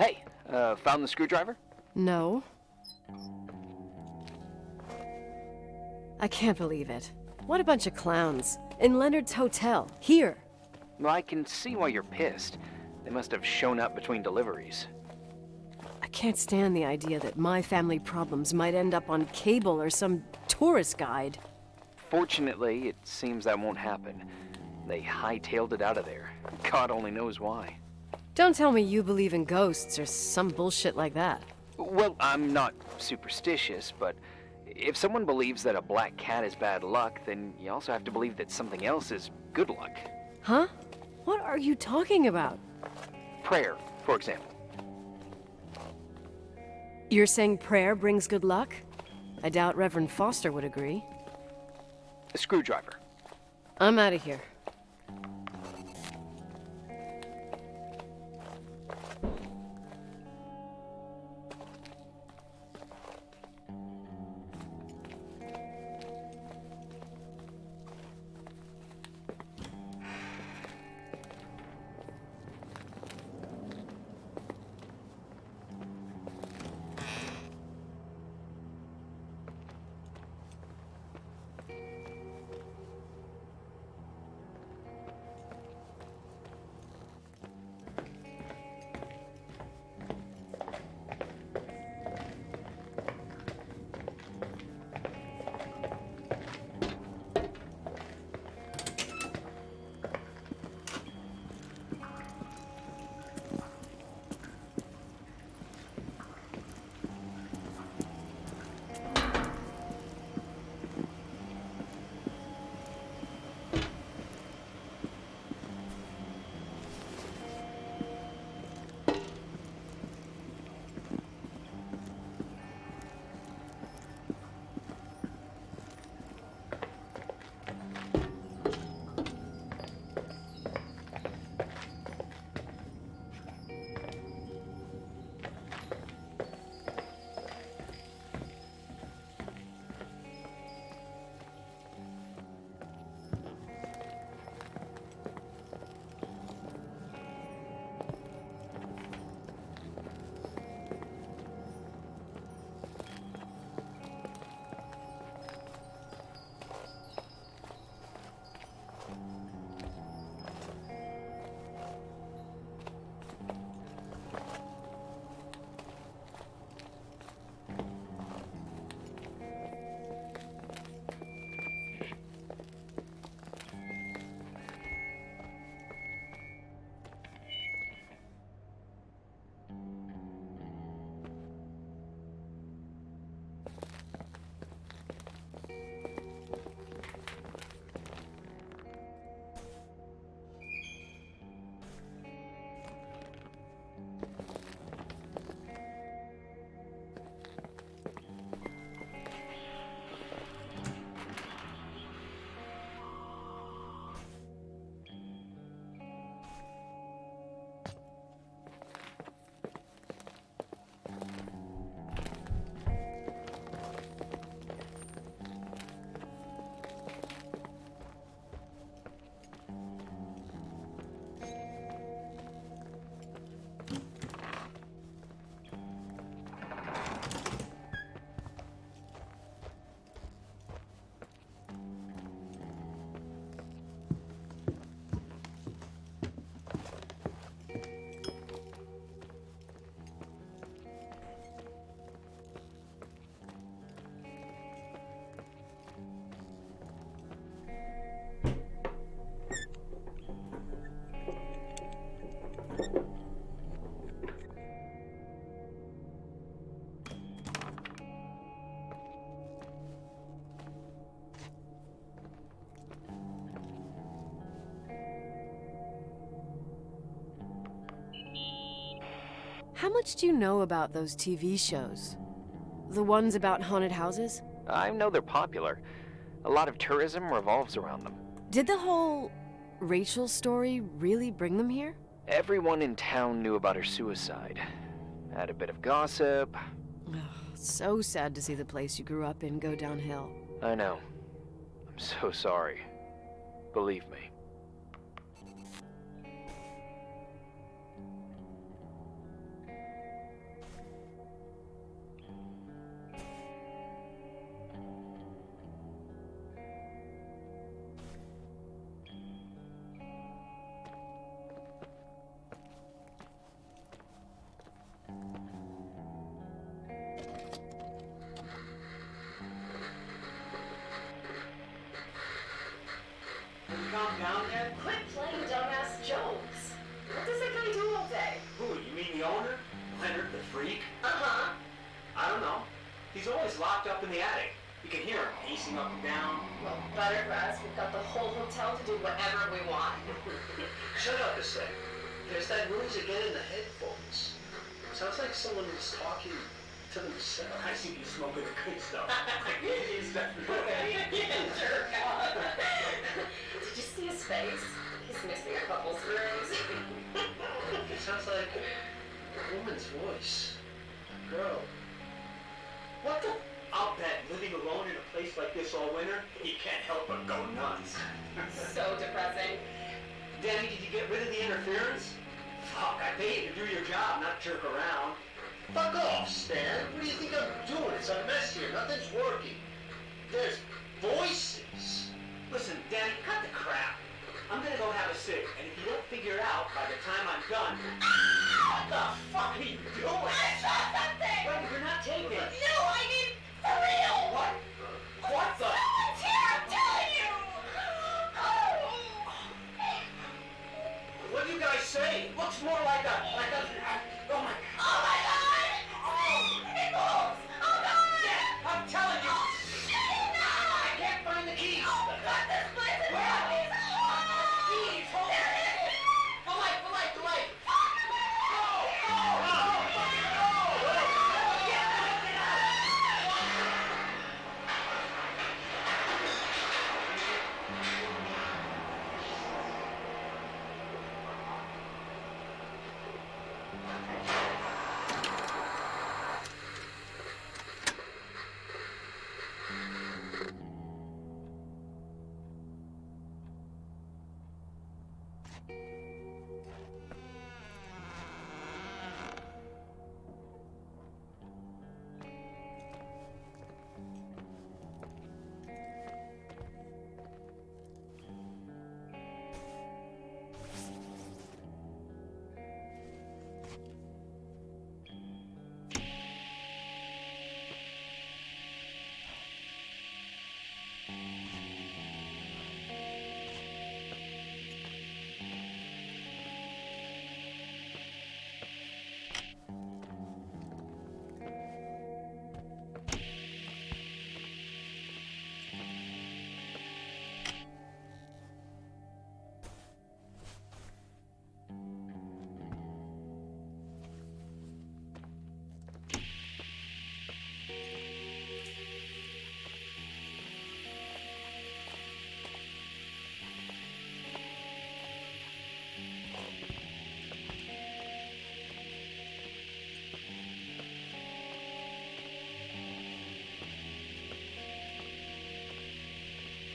Hey, found the screwdriver? No. I can't believe it. What a bunch of clowns. In Leonard's hotel. Here. Well, I can see why you're pissed. They must have shown up between deliveries. I can't stand the idea that my family problems might end up on cable or some tourist guide. Fortunately, it seems that won't happen. They hightailed it out of there. God only knows why. Don't tell me you believe in ghosts or some bullshit like that. Well, I'm not superstitious, but if someone believes that a black cat is bad luck, then you also have to believe that something else is good luck. Huh? What are you talking about? Prayer, for example. You're saying prayer brings good luck? I doubt Reverend Foster would agree. A screwdriver. I'm out of here. How much do you know about those TV shows? The ones about haunted houses? I know they're popular. A lot of tourism revolves around them. Did the whole Rachel story really bring them here? Everyone in town knew about her suicide. Had a bit of gossip. So sad to see the place you grew up in go downhill. I know. I'm so sorry. Believe me. Calm down yet? Quit playing dumbass jokes. What does that guy do all day? Who, you mean the owner? Leonard the freak? Uh-huh. I don't know. He's always locked up in the attic. You can hear him pacing up and down. Well, better for us. We've got the whole hotel to do whatever we want. Shut up a sec. There's that noise again in the headphones. Sounds like someone is talking to themselves. I see you smoking the good stuff. Is that right? Yeah, sure. Did you see his face? He's missing a couple screws. It sounds like a woman's voice. A girl. What the? I'll bet living alone in a place like this all winter, you can't help but go nuts. So depressing. Danny, did you get rid of the interference? Fuck, I pay you to do your job, not jerk around. Fuck off, Stan. What do you think I'm doing? It's a mess here. Nothing's working. There's voices. Listen, Danny, cut the crap. I'm gonna go have a cig, and if you don't figure it out by the time I'm done... What the fuck are you doing? I saw something! Wait, you're not taking it. No, I mean, for real! What? What the? Someone's here, I'm telling you! Oh! What do you guys say? Looks more like a... Oh my... Oh my god! It moves! Oh god! Yeah, I'm telling you! Shit, no! I can't find the keys! Oh god, this place is Where? keys! Keys, hold There on! it is! The light, the light, the light!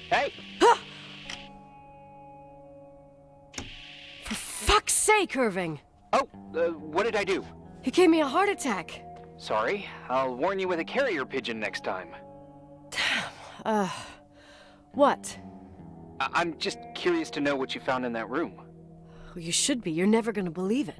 Hey! For fuck's sake, Irving! Oh, what did I do? He gave me a heart attack. Sorry, I'll warn you with a carrier pigeon next time. What? I'm just curious to know what you found in that room. Well, you should be. You're never gonna believe it.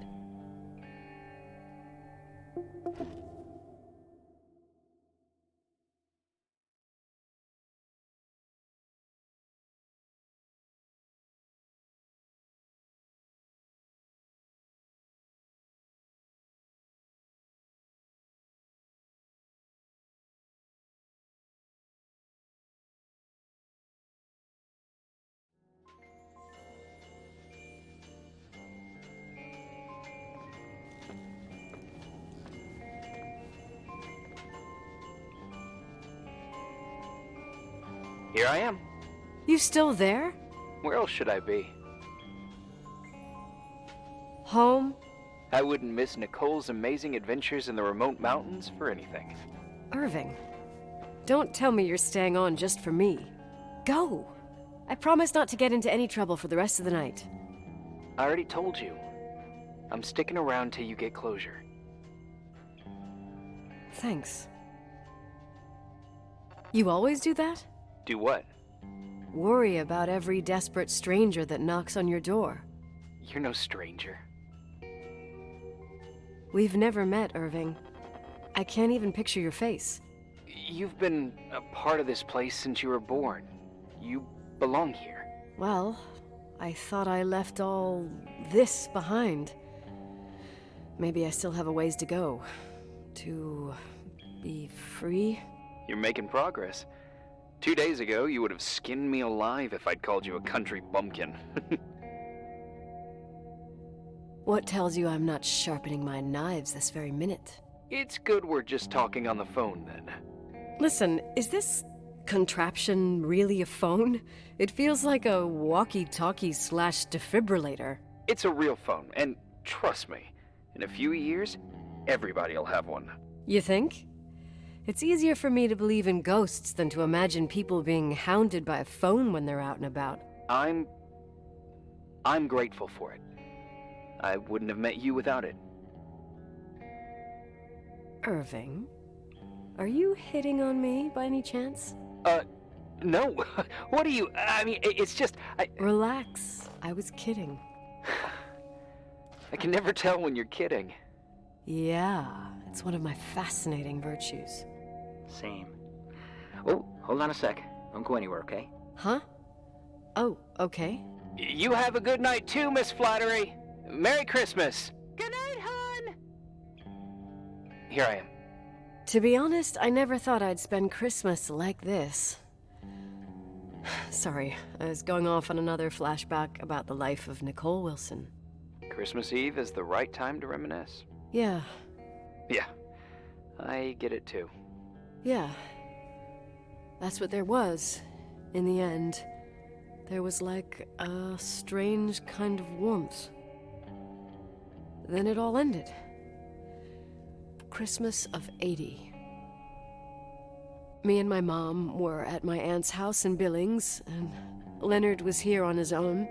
Here I am. You still there? Where else should I be? Home? I wouldn't miss Nicole's amazing adventures in the remote mountains for anything. Irving, don't tell me you're staying on just for me. Go! I promise not to get into any trouble for the rest of the night. I already told you. I'm sticking around till you get closure. Thanks. You always do that? Do what? Worry about every desperate stranger that knocks on your door. You're no stranger. We've never met, Irving. I can't even picture your face. You've been a part of this place since you were born. You belong here. Well, I thought I left all this behind. Maybe I still have a ways to go. To be free? You're making progress. 2 days ago, you would have skinned me alive if I'd called you a country bumpkin. What tells you I'm not sharpening my knives this very minute? It's good we're just talking on the phone, then. Listen, is this contraption really a phone? It feels like a walkie-talkie / defibrillator. It's a real phone, and trust me, in a few years, everybody'll have one. You think? It's easier for me to believe in ghosts than to imagine people being hounded by a phone when they're out and about. I'm grateful for it. I wouldn't have met you without it. Irving, are you hitting on me by any chance? No. What are you... I mean, it's just... Relax. I was kidding. I can never tell when you're kidding. Yeah, it's one of my fascinating virtues. Same. Oh, hold on a sec. Don't go anywhere, okay? Huh? Oh, okay. You have a good night too, Miss Flattery. Merry Christmas. Good night, hon! Here I am. To be honest, I never thought I'd spend Christmas like this. Sorry, I was going off on another flashback about the life of Nicole Wilson. Christmas Eve is the right time to reminisce. Yeah. Yeah, I get it too. Yeah. That's what there was, in the end. There was like a strange kind of warmth. Then it all ended. Christmas of '80. Me and my mom were at my aunt's house in Billings, and Leonard was here on his own.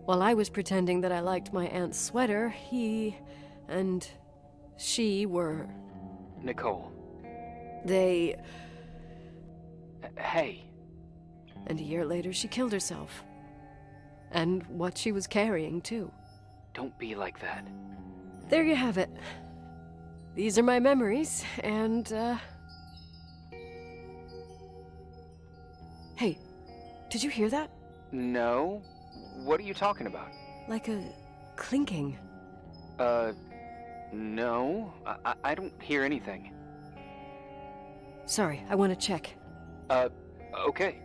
While I was pretending that I liked my aunt's sweater, he and she were... Nicole. They... Hey. And a year later, she killed herself. And what she was carrying, too. Don't be like that. There you have it. These are my memories, and, Hey, did you hear that? No. What are you talking about? Like a clinking. No. I don't hear anything. Sorry, I want to check. Okay.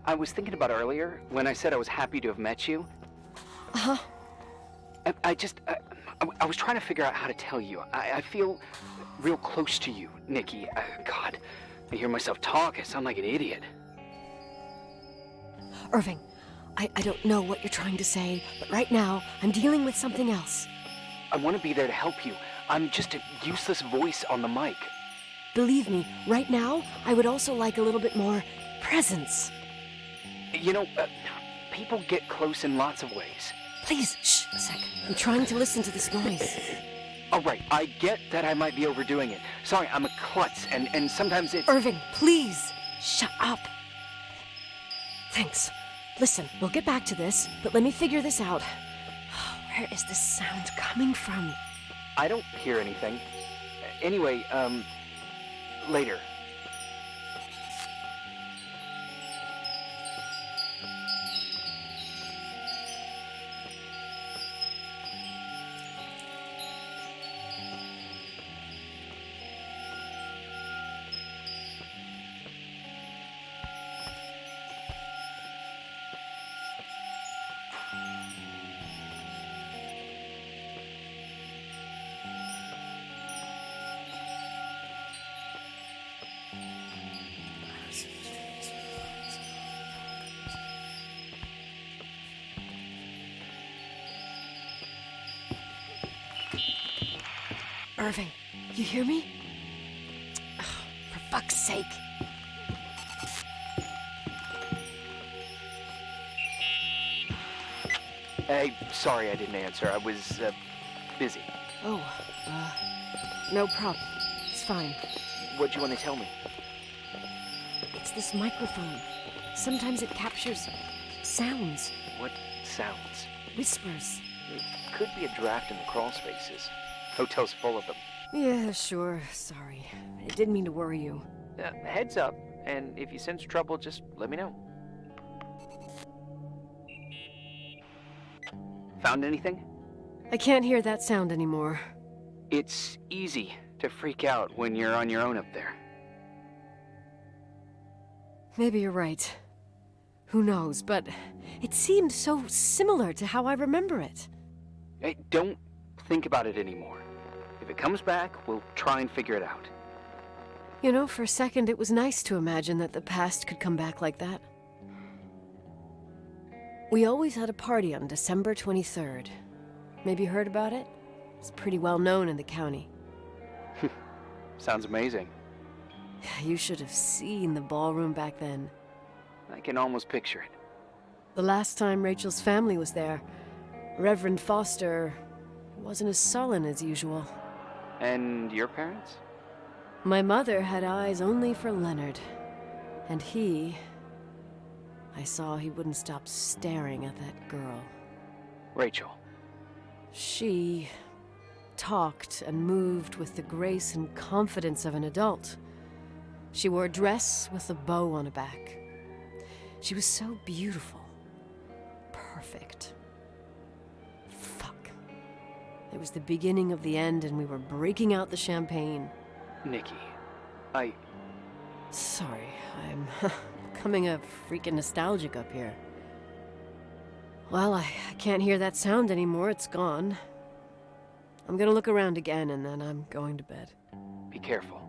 I was thinking about earlier, when I said I was happy to have met you. Uh-huh. I was trying to figure out how to tell you. I feel real close to you, Nikki. God, I hear myself talk. I sound like an idiot. Irving, I don't know what you're trying to say, but right now, I'm dealing with something else. I want to be there to help you. I'm just a useless voice on the mic. Believe me, right now, I would also like a little bit more presence. You know, people get close in lots of ways. Please, shh, a sec. I'm trying to listen to this noise. All right, I get that I might be overdoing it. Sorry, I'm a klutz, and sometimes it's... Irving, please, shut up. Thanks. Listen, we'll get back to this, but let me figure this out. Where is this sound coming from? I don't hear anything. Anyway, later. Irving, you hear me? Oh, for fuck's sake. Hey, sorry I didn't answer. I was, busy. Oh, no problem. It's fine. What'd you want to tell me? It's this microphone. Sometimes it captures sounds. What sounds? Whispers. It could be a draft in the crawl spaces. Hotel's full of them. Yeah, sure. Sorry. I didn't mean to worry you. Heads up, and if you sense trouble, just let me know. Found anything? I can't hear that sound anymore. It's easy to freak out when you're on your own up there. Maybe you're right. Who knows, but it seemed so similar to how I remember it. Hey, don't think about it anymore. If it comes back, we'll try and figure it out. You know, for a second, it was nice to imagine that the past could come back like that. We always had a party on December 23rd. Maybe you heard about it? It's pretty well known in the county. Sounds amazing. You should have seen the ballroom back then. I can almost picture it. The last time Rachel's family was there, Reverend Foster wasn't as sullen as usual. And your parents? My mother had eyes only for Leonard. And I saw he wouldn't stop staring at that girl. Rachel. She talked and moved with the grace and confidence of an adult. She wore a dress with a bow on her back. She was so beautiful. Perfect. Fuck. It was the beginning of the end, and we were breaking out the champagne. Nikki, Sorry, I'm becoming a freaking nostalgic up here. Well, I can't hear that sound anymore. It's gone. I'm gonna look around again, and then I'm going to bed. Be careful.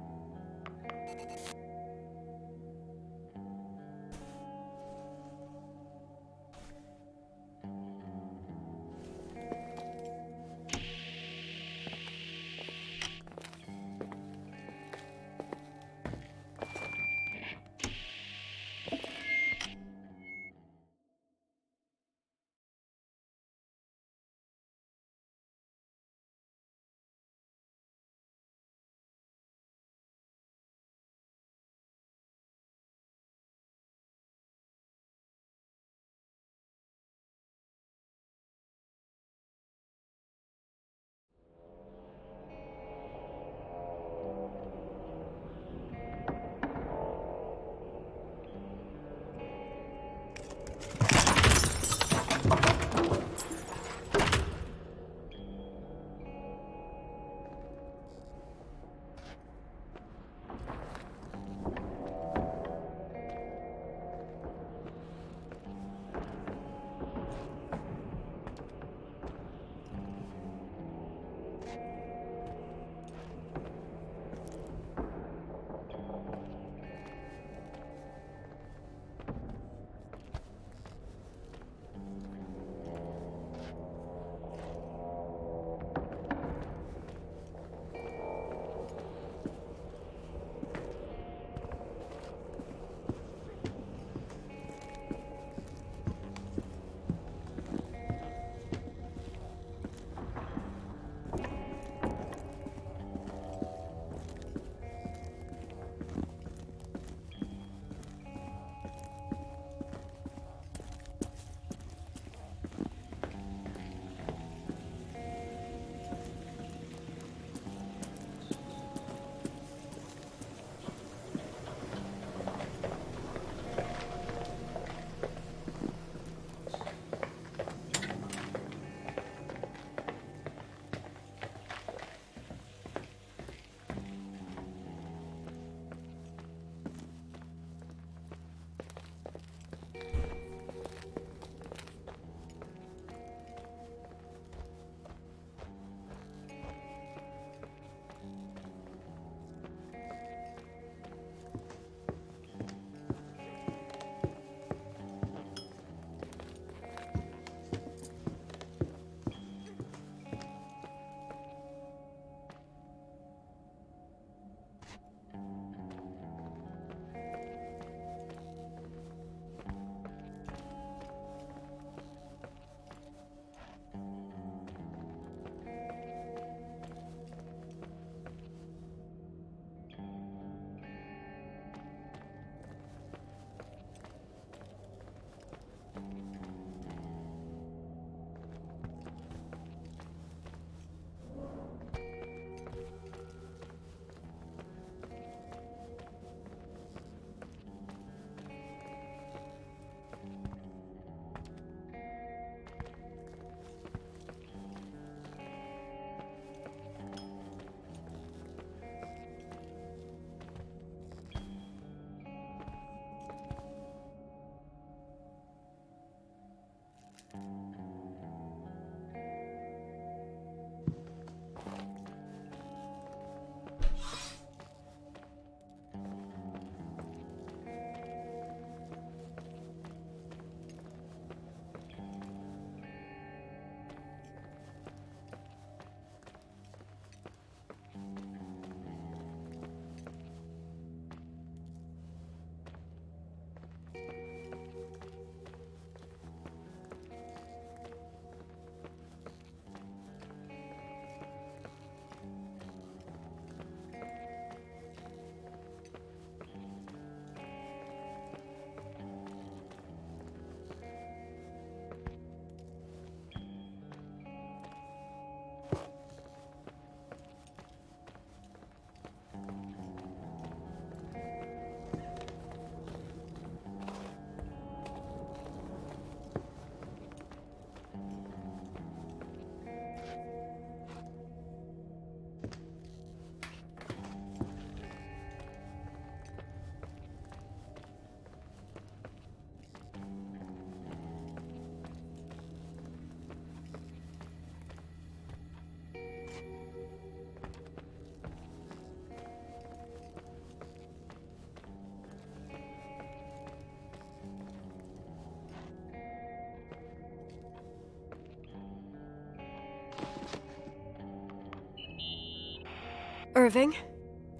Irving?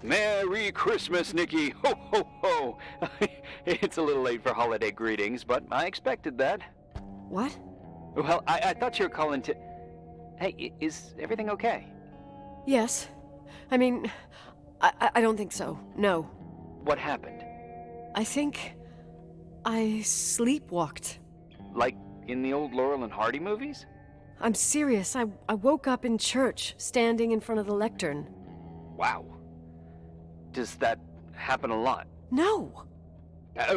Merry Christmas, Nikki! Ho, ho, ho! It's a little late for holiday greetings, but I expected that. What? Well, I thought you were calling to... Hey, is everything okay? Yes. I mean, I don't think so. No. What happened? I think I sleepwalked. Like in the old Laurel and Hardy movies? I'm serious. I woke up in church, standing in front of the lectern. Wow. Does that happen a lot? No!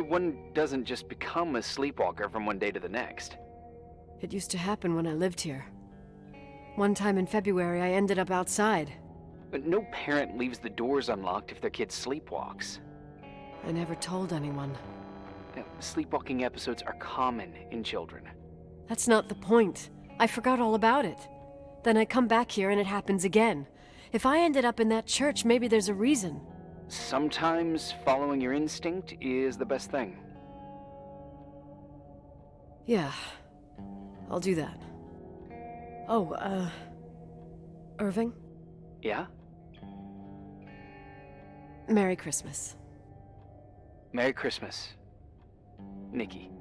One doesn't just become a sleepwalker from one day to the next. It used to happen when I lived here. One time in February, I ended up outside. But no parent leaves the doors unlocked if their kid sleepwalks. I never told anyone. Sleepwalking episodes are common in children. That's not the point. I forgot all about it. Then I come back here and it happens again. If I ended up in that church, maybe there's a reason. Sometimes following your instinct is the best thing. Yeah, I'll do that. Oh, Irving? Yeah? Merry Christmas. Merry Christmas, Nikki.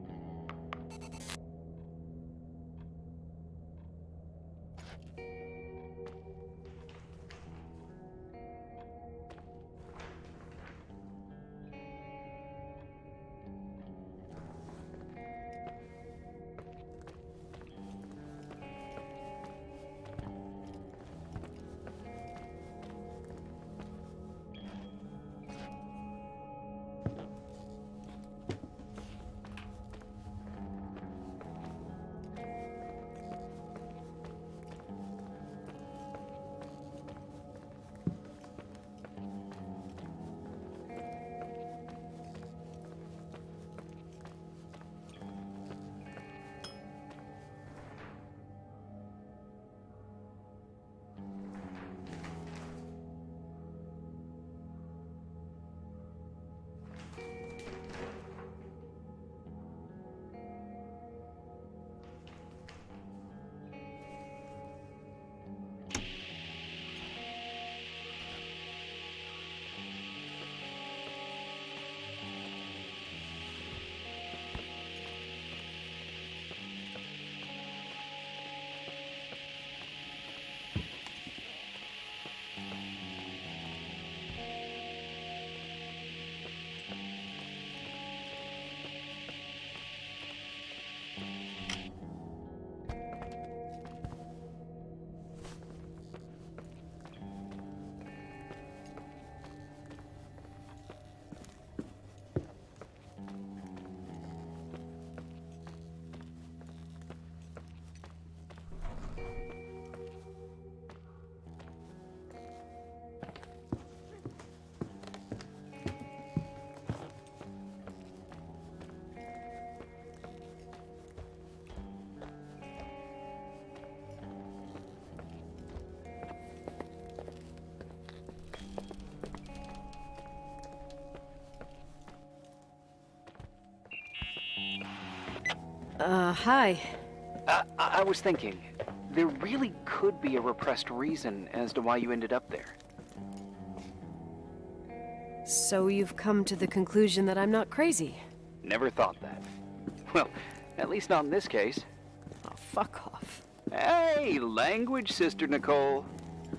Hi. I was thinking, there really could be a repressed reason as to why you ended up there. So you've come to the conclusion that I'm not crazy? Never thought that. Well, at least not in this case. Oh, fuck off. Hey, language, Sister Nicole.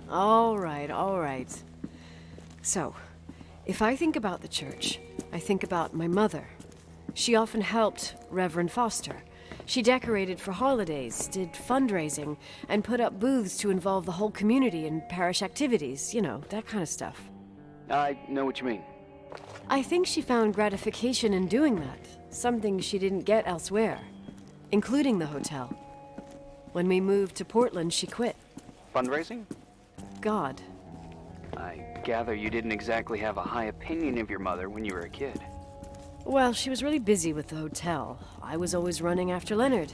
All right, all right. So, if I think about the church, I think about my mother. She often helped Reverend Foster. She decorated for holidays, did fundraising, and put up booths to involve the whole community in parish activities, you know, that kind of stuff. I know what you mean. I think she found gratification in doing that, something she didn't get elsewhere, including the hotel. When we moved to Portland, she quit. Fundraising? God. I gather you didn't exactly have a high opinion of your mother when you were a kid. Well, she was really busy with the hotel. I was always running after Leonard.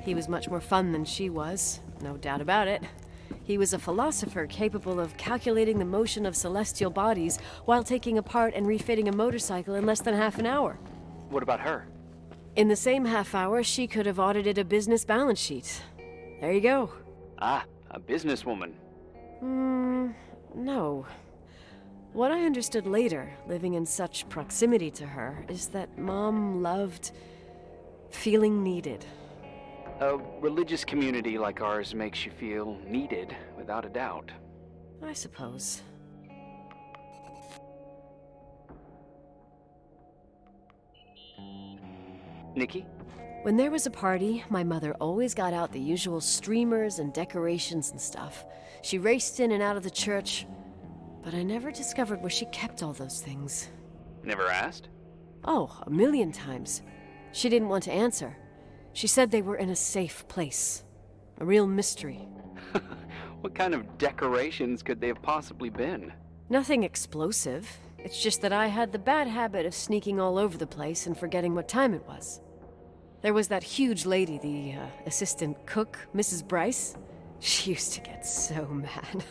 He was much more fun than she was, no doubt about it. He was a philosopher capable of calculating the motion of celestial bodies while taking apart and refitting a motorcycle in less than half an hour. What about her? In the same half hour, she could have audited a business balance sheet. There you go. Ah, a businesswoman. No. What I understood later, living in such proximity to her, is that Mom loved feeling needed. A religious community like ours makes you feel needed, without a doubt. I suppose. Nikki? When there was a party, my mother always got out the usual streamers and decorations and stuff. She raced in and out of the church, but I never discovered where she kept all those things. Never asked? Oh, a million times. She didn't want to answer. She said they were in a safe place. A real mystery. What kind of decorations could they have possibly been? Nothing explosive. It's just that I had the bad habit of sneaking all over the place and forgetting what time it was. There was that huge lady, the assistant cook, Mrs. Bryce. She used to get so mad.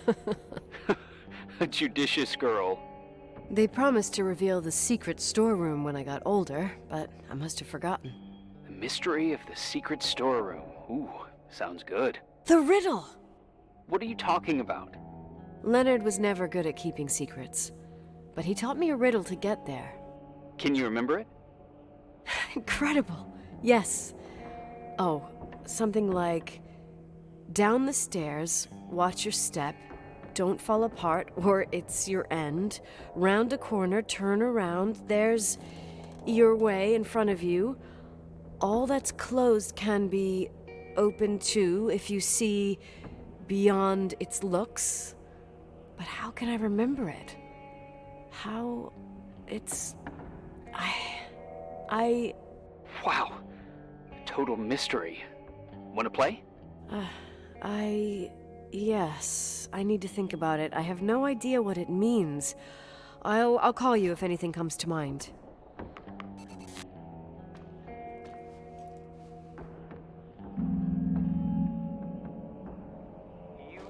A judicious girl. They promised to reveal the secret storeroom when I got older, but I must have forgotten. The mystery of the secret storeroom. Ooh, sounds good. The riddle! What are you talking about? Leonard was never good at keeping secrets, but he taught me a riddle to get there. Can you remember it? Incredible. Yes. Oh, something like, down the stairs, watch your step, don't fall apart or it's your end, round a corner, turn around, there's your way in front of you. All that's closed can be open too if you see beyond its looks. But how can I remember it? How... it's... I... Wow. Total mystery. Want to play? Yes. I need to think about it. I have no idea what it means. I'll call you if anything comes to mind. You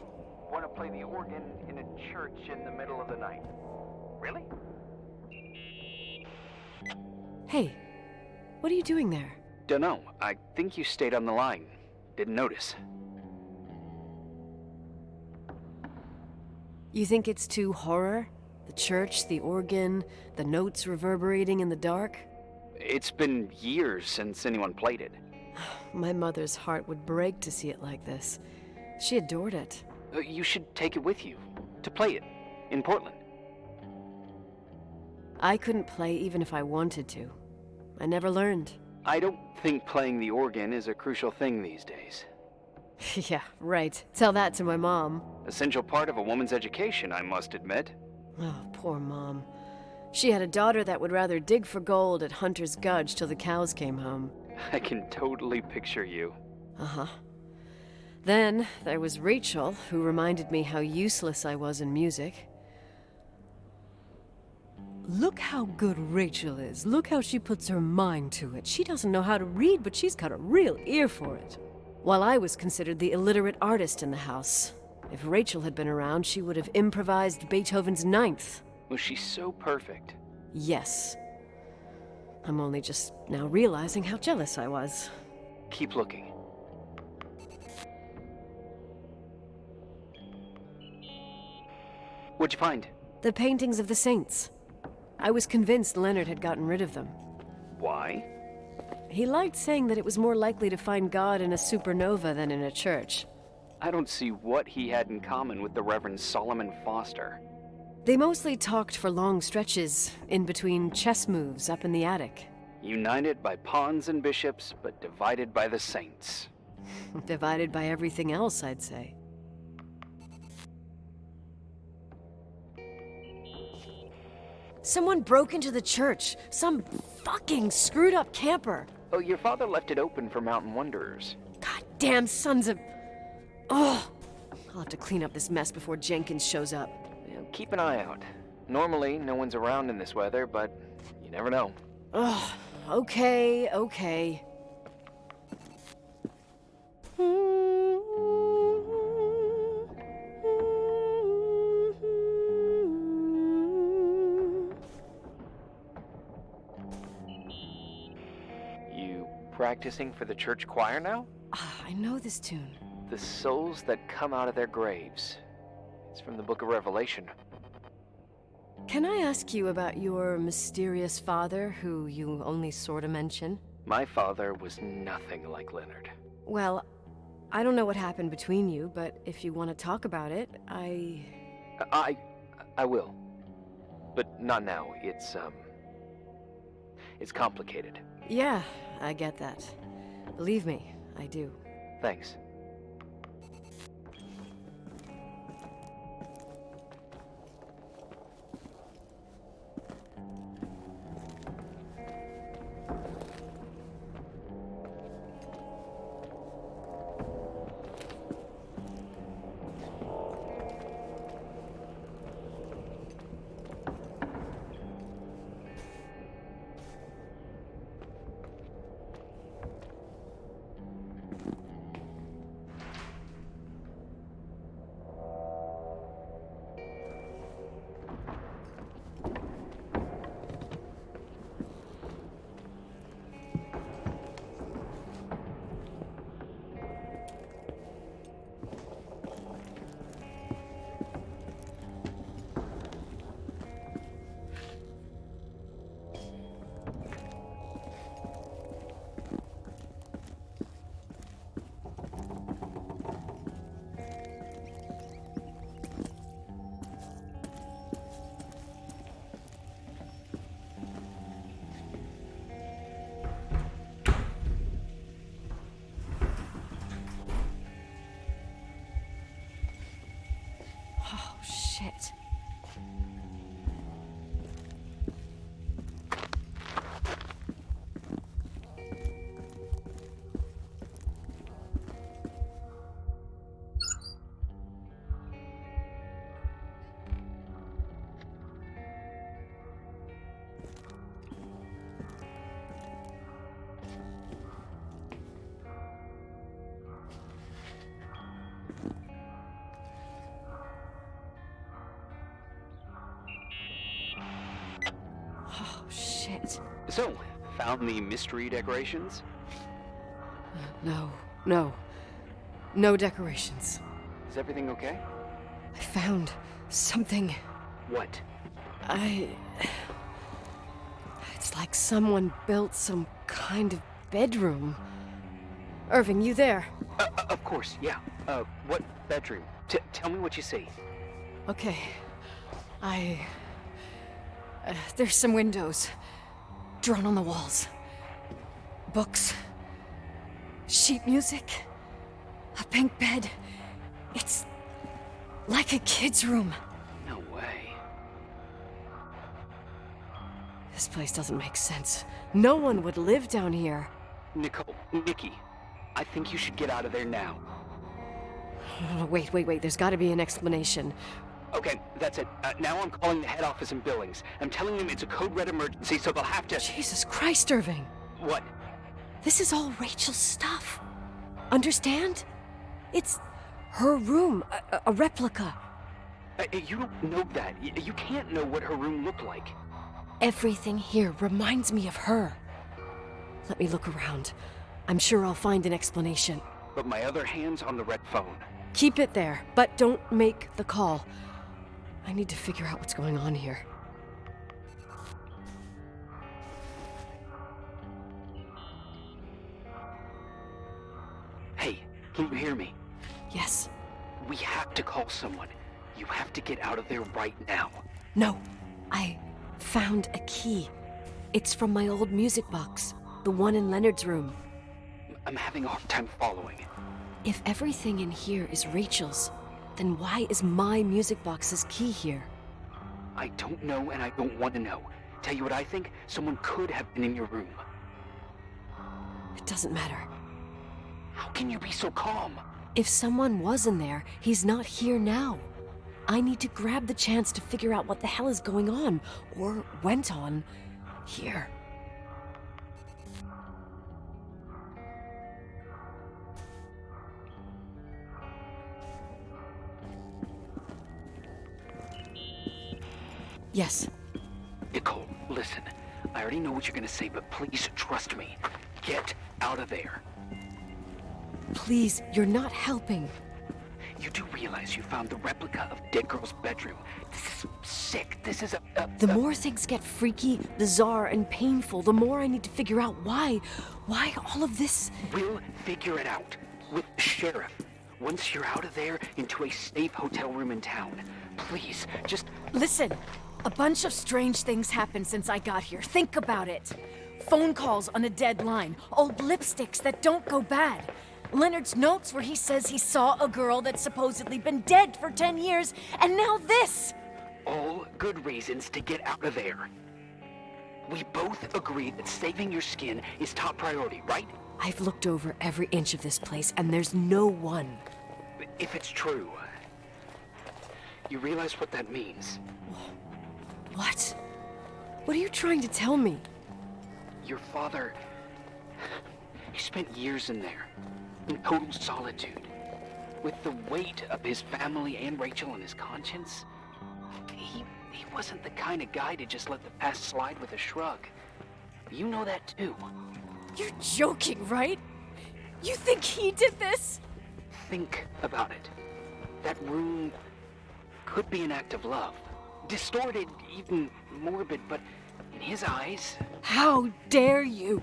want to play the organ in a church in the middle of the night? Really? Hey, what are you doing there? Dunno. I think you stayed on the line. Didn't notice. You think it's too horror? The church, the organ, the notes reverberating in the dark? It's been years since anyone played it. My mother's heart would break to see it like this. She adored it. You should take it with you. To play it. In Portland. I couldn't play even if I wanted to. I never learned. I don't think playing the organ is a crucial thing these days. Yeah, right. Tell that to my mom. Essential part of a woman's education, I must admit. Oh, poor Mom. She had a daughter that would rather dig for gold at Hunter's Gulch till the cows came home. I can totally picture you. Uh-huh. Then there was Rachel, who reminded me how useless I was in music. Look how good Rachel is. Look how she puts her mind to it. She doesn't know how to read, but she's got a real ear for it. While I was considered the illiterate artist in the house. If Rachel had been around, she would have improvised Beethoven's Ninth. Was she so perfect? Yes. I'm only just now realizing how jealous I was. Keep looking. What'd you find? The paintings of the saints. I was convinced Leonard had gotten rid of them. Why? He liked saying that it was more likely to find God in a supernova than in a church. I don't see what he had in common with the Reverend Solomon Foster. They mostly talked for long stretches, in between chess moves up in the attic. United by pawns and bishops, but divided by the saints. Divided by everything else, I'd say. Someone broke into the church. Some fucking screwed up camper. Oh, your father left it open for mountain wanderers. Goddamn sons of... Oh! I'll have to clean up this mess before Jenkins shows up. Yeah, keep an eye out. Normally, no one's around in this weather, but you never know. Ugh. Okay. You practicing for the church choir now? I know this tune. The souls that come out of their graves. It's from the book of Revelation. Can I ask you about your mysterious father, who you only sort of mention? My father was nothing like Leonard. Well, I don't know what happened between you, but if you want to talk about it, I will. But not now. It's complicated. Yeah, I get that. Believe me, I do. Thanks. Oh, shit. Oh, shit. So, found the mystery decorations? No. No decorations. Is everything okay? I found something. What? It's like someone built some kind of bedroom. Irving, you there? Of course, yeah. What bedroom? Tell me what you see. Okay. There's some windows. Drawn on the walls. Books. Sheet music. A pink bed. It's like a kid's room. No way. This place doesn't make sense. No one would live down here. Nikki, I think you should get out of there now. No, wait. There's gotta be an explanation. Okay, that's it. Now I'm calling the head office in Billings. I'm telling them it's a code red emergency, so they'll have to... Jesus Christ, Irving. What? This is all Rachel's stuff. Understand? It's her room, a replica. You don't know that. You can't know what her room looked like. Everything here reminds me of her. Let me look around. I'm sure I'll find an explanation. But my other hand's on the red phone. Keep it there, but don't make the call. I need to figure out what's going on here. Hey, can you hear me? Yes. We have to call someone. You have to get out of there right now. No, I found a key. It's from my old music box, the one in Leonard's room. I'm having a hard time following. If everything in here is Rachel's, then why is my music box's key here? I don't know and I don't want to know. Tell you what I think? Someone could have been in your room. It doesn't matter. How can you be so calm? If someone was in there, he's not here now. I need to grab the chance to figure out what the hell is going on, or went on, here. Yes. Nicole, listen. I already know what you're gonna say, but please trust me. Get out of there. Please, you're not helping. You do realize you found the replica of Dead Girl's bedroom. This is sick. This is The more things get freaky, bizarre, and painful, the more I need to figure out why. Why all of this? We'll figure it out. With the sheriff. Once you're out of there, into a safe hotel room in town. Please, just... Listen, a bunch of strange things happened since I got here. Think about it. Phone calls on a dead line. Old lipsticks that don't go bad. Leonard's notes where he says he saw a girl that's supposedly been dead for 10 years, and now this! All good reasons to get out of there. We both agree that saving your skin is top priority, right? I've looked over every inch of this place, and there's no one. If it's true, you realize what that means? What? What are you trying to tell me? Your father... He spent years in there, in total solitude. With the weight of his family and Rachel on his conscience. He wasn't the kind of guy to just let the past slide with a shrug. You know that too. You're joking, right? You think he did this? Think about it. That room could be an act of love. Distorted, even morbid, but in his eyes... How dare you?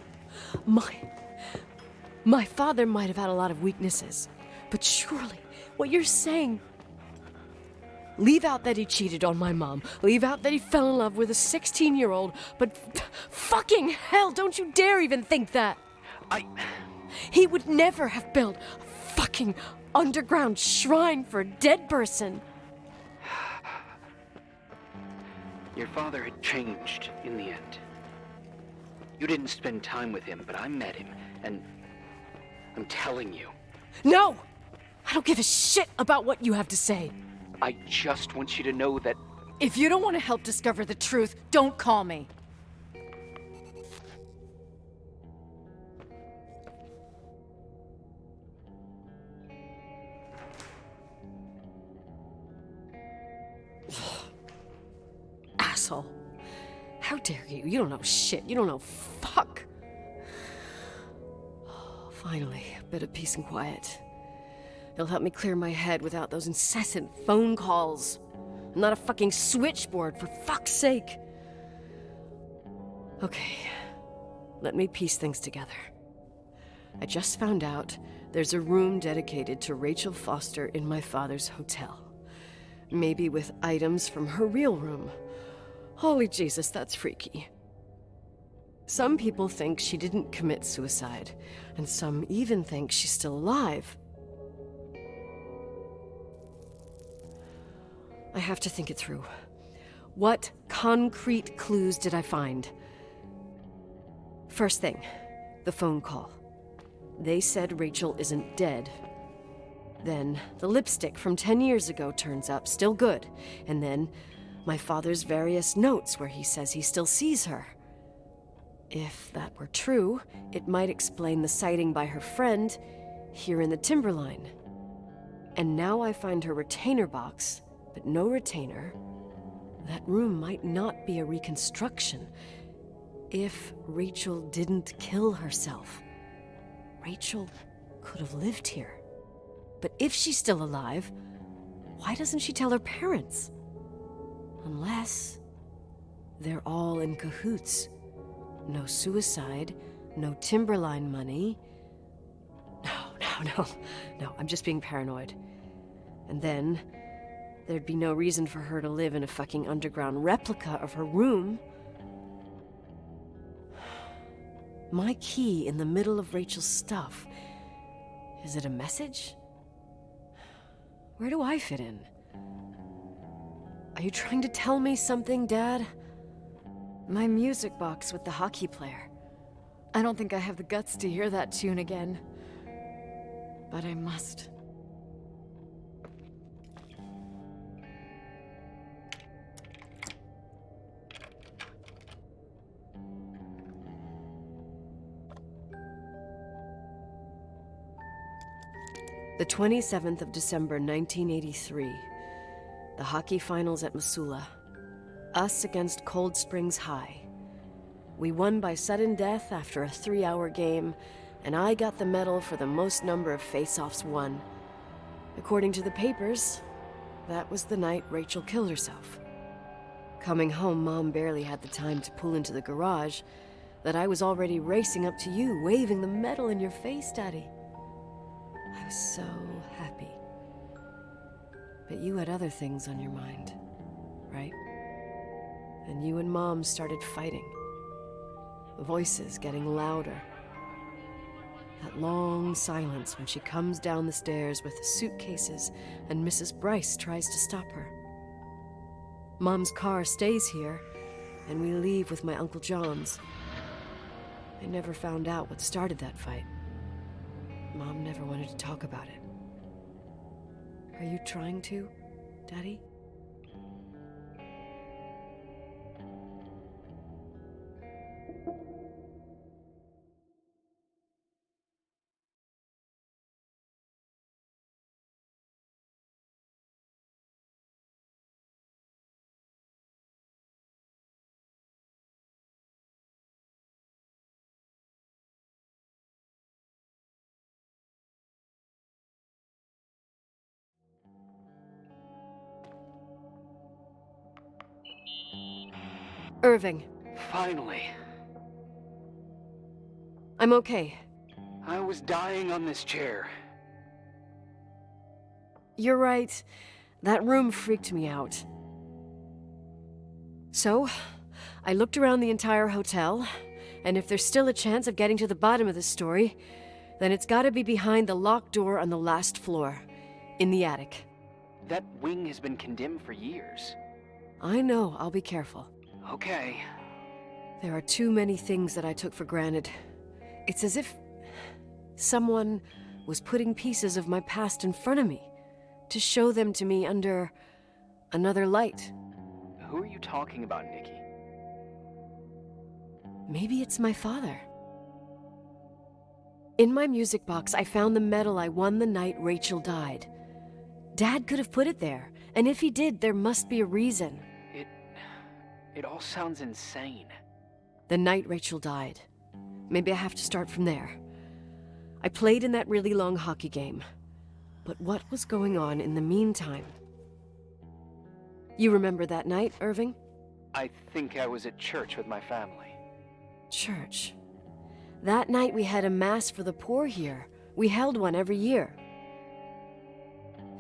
My father might have had a lot of weaknesses, but surely what you're saying... Leave out that he cheated on my mom. Leave out that he fell in love with a 16-year-old, but fucking hell, don't you dare even think that! He would never have built a fucking underground shrine for a dead person. Your father had changed in the end. You didn't spend time with him, but I met him, and I'm telling you. No! I don't give a shit about what you have to say. I just want you to know that... If you don't want to help discover the truth, don't call me. Asshole. How dare you? You don't know shit. You don't know fuck. Finally, a bit of peace and quiet. It'll help me clear my head without those incessant phone calls. I'm not a fucking switchboard, for fuck's sake. Okay, let me piece things together. I just found out there's a room dedicated to Rachel Foster in my father's hotel. Maybe with items from her real room. Holy Jesus, that's freaky. Some people think she didn't commit suicide, and some even think she's still alive. I have to think it through. What concrete clues did I find? First thing, the phone call. They said Rachel isn't dead. Then the lipstick from 10 years ago turns up, still good. And then my father's various notes where he says he still sees her. If that were true, it might explain the sighting by her friend here in the Timberline. And now I find her retainer box, but no retainer. That room might not be a reconstruction. If Rachel didn't kill herself, Rachel could have lived here. But if she's still alive, why doesn't she tell her parents? Unless they're all in cahoots. No suicide, no Timberline money. No, I'm just being paranoid. And then there'd be no reason for her to live in a fucking underground replica of her room. My key in the middle of Rachel's stuff. Is it a message? Where do I fit in? Are you trying to tell me something, Dad? My music box with the hockey player. I don't think I have the guts to hear that tune again. But I must. The 27th of December, 1983. The hockey finals at Missoula. Us against Cold Springs High. We won by sudden death after a 3-hour game, and I got the medal for the most number of face-offs won. According to the papers, that was the night Rachel killed herself. Coming home, Mom barely had the time to pull into the garage that I was already racing up to you, waving the medal in your face, Daddy. I was so happy. But you had other things on your mind, right? And you and Mom started fighting. Voices getting louder. That long silence when she comes down the stairs with the suitcases and Mrs. Bryce tries to stop her. Mom's car stays here, and we leave with my Uncle John's. I never found out what started that fight. Mom never wanted to talk about it. Are you trying to, Daddy? Irving. Finally. I'm okay. I was dying on this chair. You're right. That room freaked me out. So, I looked around the entire hotel, and if there's still a chance of getting to the bottom of this story, then it's gotta be behind the locked door on the last floor, in the attic. That wing has been condemned for years. I know, I'll be careful. Okay. There are too many things that I took for granted. It's as if someone was putting pieces of my past in front of me to show them to me under another light. Who are you talking about, Nikki? Maybe it's my father. In my music box, I found the medal I won the night Rachel died. Dad could have put it there, and if he did, there must be a reason. It all sounds insane. The night Rachel died. Maybe I have to start from there. I played in that really long hockey game. But what was going on in the meantime? You remember that night, Irving? I think I was at church with my family. Church. That night we had a mass for the poor here. We held one every year.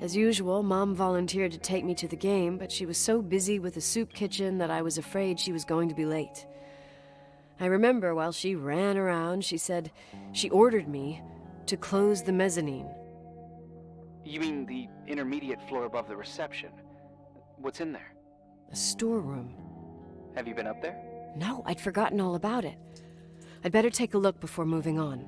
As usual, Mom volunteered to take me to the game, but she was so busy with the soup kitchen that I was afraid she was going to be late. I remember while she ran around, she said she ordered me to close the mezzanine. You mean the intermediate floor above the reception? What's in there? A storeroom. Have you been up there? No, I'd forgotten all about it. I'd better take a look before moving on.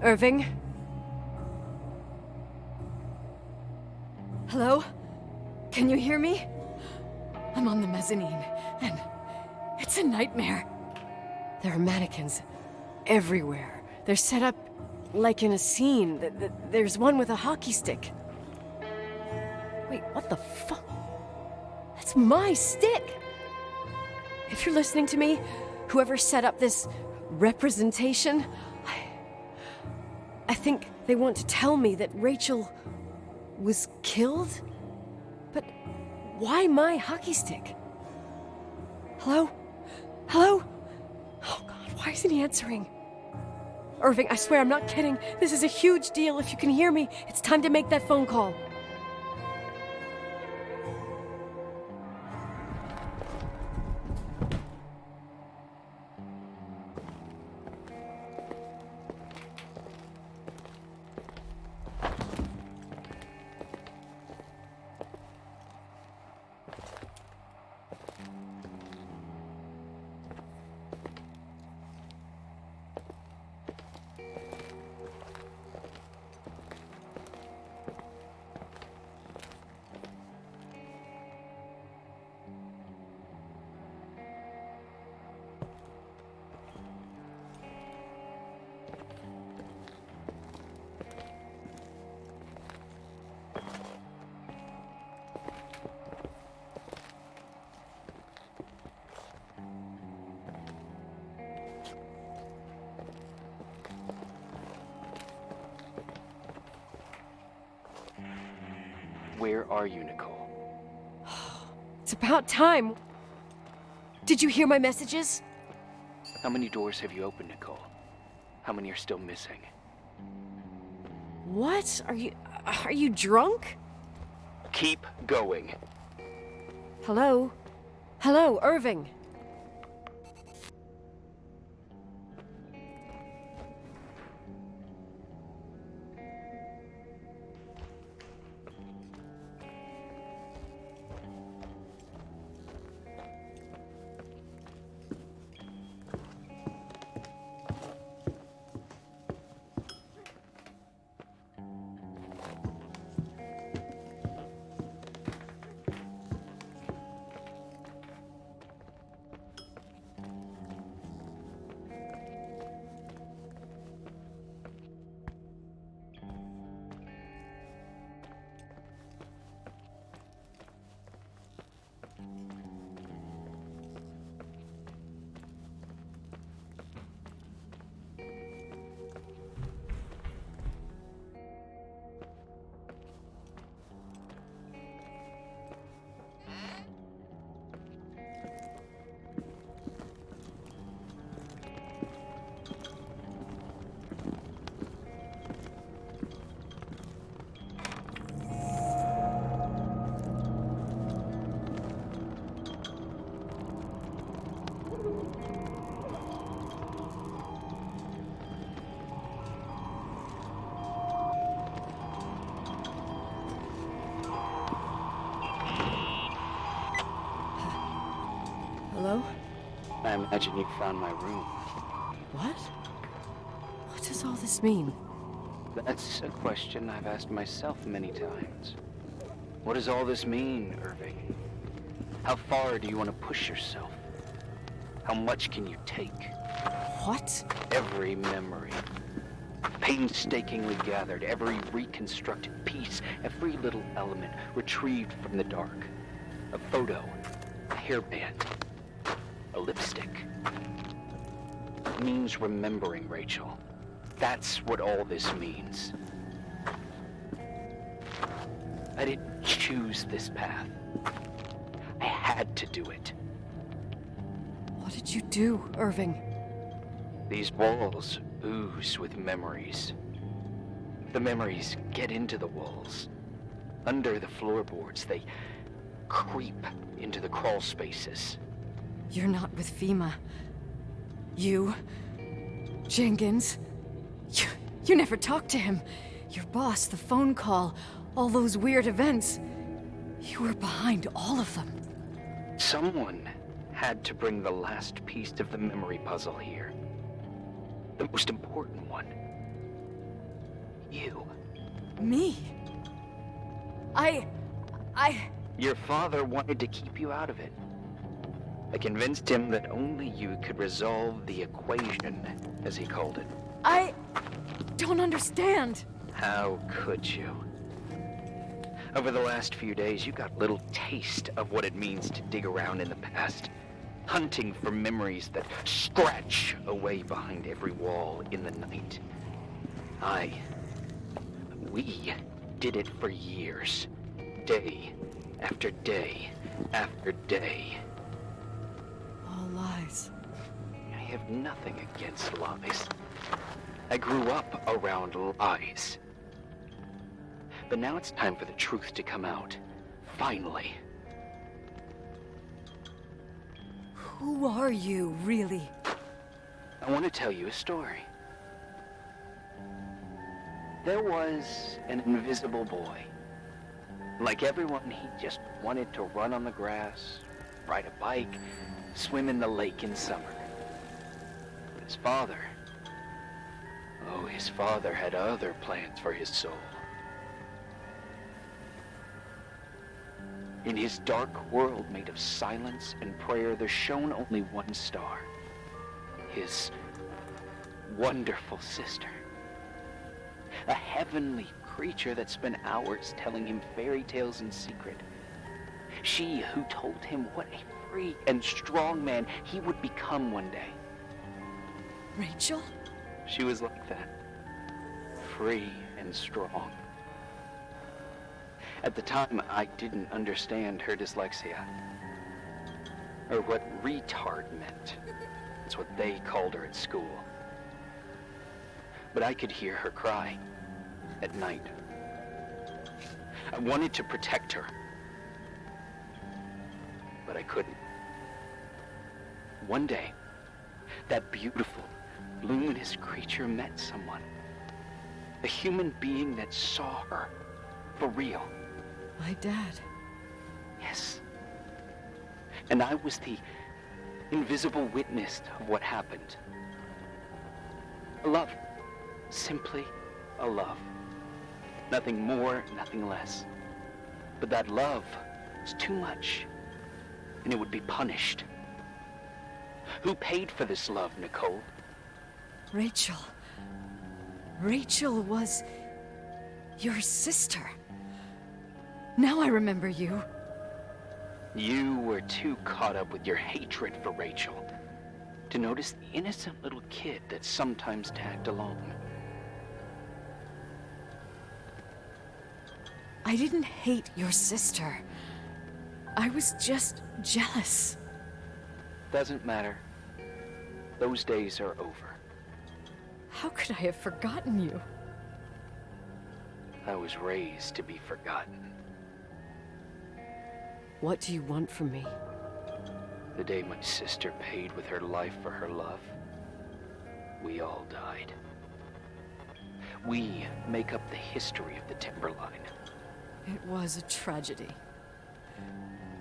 Irving? Hello? Can you hear me? I'm on the mezzanine, and it's a nightmare. There are mannequins everywhere. They're set up like in a scene. There's one with a hockey stick. Wait, what the fuck? That's my stick! If you're listening to me, whoever set up this representation, I think they want to tell me that Rachel was killed? But why my hockey stick? Hello? Hello? Oh God, why isn't he answering? Irving, I swear I'm not kidding. This is a huge deal. If you can hear me, it's time to make that phone call. Where are you, Nicole? It's about time. Did you hear my messages? How many doors have you opened, Nicole? How many are still missing? What? Are you drunk? Keep going. Hello? Hello, Irving. Hello? I imagine you found my room. What? What does all this mean? That's a question I've asked myself many times. What does all this mean, Irving? How far do you want to push yourself? How much can you take? What? Every memory. Painstakingly gathered, every reconstructed piece, every little element retrieved from the dark. A photo, a hairband, a lipstick. It means remembering, Rachel. That's what all this means. I didn't choose this path. I had to do it. What did you do, Irving? These walls ooze with memories. The memories get into the walls. Under the floorboards, they creep into the crawl spaces. You're not with FEMA. You... Jenkins... You never talked to him. Your boss, the phone call, all those weird events. You were behind all of them. Someone had to bring the last piece of the memory puzzle here. The most important one. You. Me? Your father wanted to keep you out of it. I convinced him that only you could resolve the equation, as he called it. I don't understand. How could you? Over the last few days, you got little taste of what it means to dig around in the past, hunting for memories that scratch away behind every wall in the night. We did it for years, day after day after day. All lies. I have nothing against lies. I grew up around lies. But now it's time for the truth to come out. Finally. Who are you, really? I want to tell you a story. There was an invisible boy. Like everyone, he just wanted to run on the grass, ride a bike, swim in the lake in summer. But his father had other plans for his soul. In his dark world made of silence and prayer, there shone only one star. His wonderful sister. A heavenly creature that spent hours telling him fairy tales in secret. She who told him what a free and strong man he would become one day. Rachel? She was like that. Free and strong. At the time, I didn't understand her dyslexia. Or what retard meant. That's what they called her at school. But I could hear her cry at night. I wanted to protect her. But I couldn't. One day, that beautiful, luminous creature met someone. A human being that saw her for real. My dad. Yes. And I was the invisible witness of what happened. A love. Simply a love. Nothing more, nothing less. But that love was too much, and it would be punished. Who paid for this love, Nicole? Rachel. Rachel was your sister. Now I remember you. You were too caught up with your hatred for Rachel to notice the innocent little kid that sometimes tagged along. I didn't hate your sister. I was just jealous. Doesn't matter. Those days are over. How could I have forgotten you? I was raised to be forgotten. What do you want from me? The day my sister paid with her life for her love, we all died. We make up the history of the Timberline. It was a tragedy.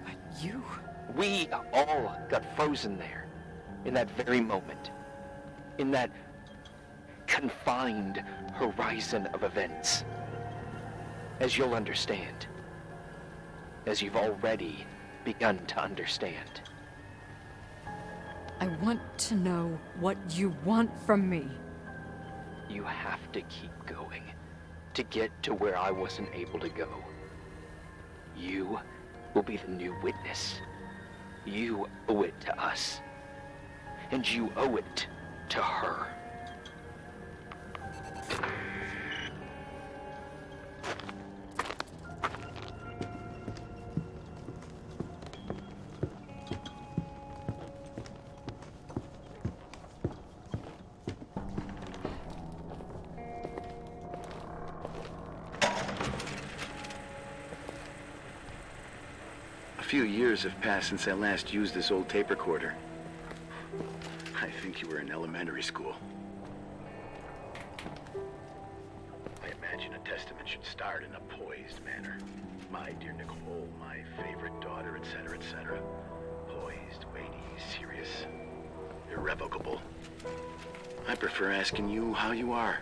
But you... We all got frozen there, in that very moment. In that confined horizon of events. As you'll understand. As you've already begun to understand. I want to know what you want from me. You have to keep going to get to where I wasn't able to go. You will be the new witness. You owe it to us. And you owe it to her. A few years have passed since I last used this old tape recorder. I think you were in elementary school. I imagine a testament should start in a poised manner. My dear Nicole, my favorite daughter, etc., etc. Poised, weighty, serious, irrevocable. I prefer asking you how you are.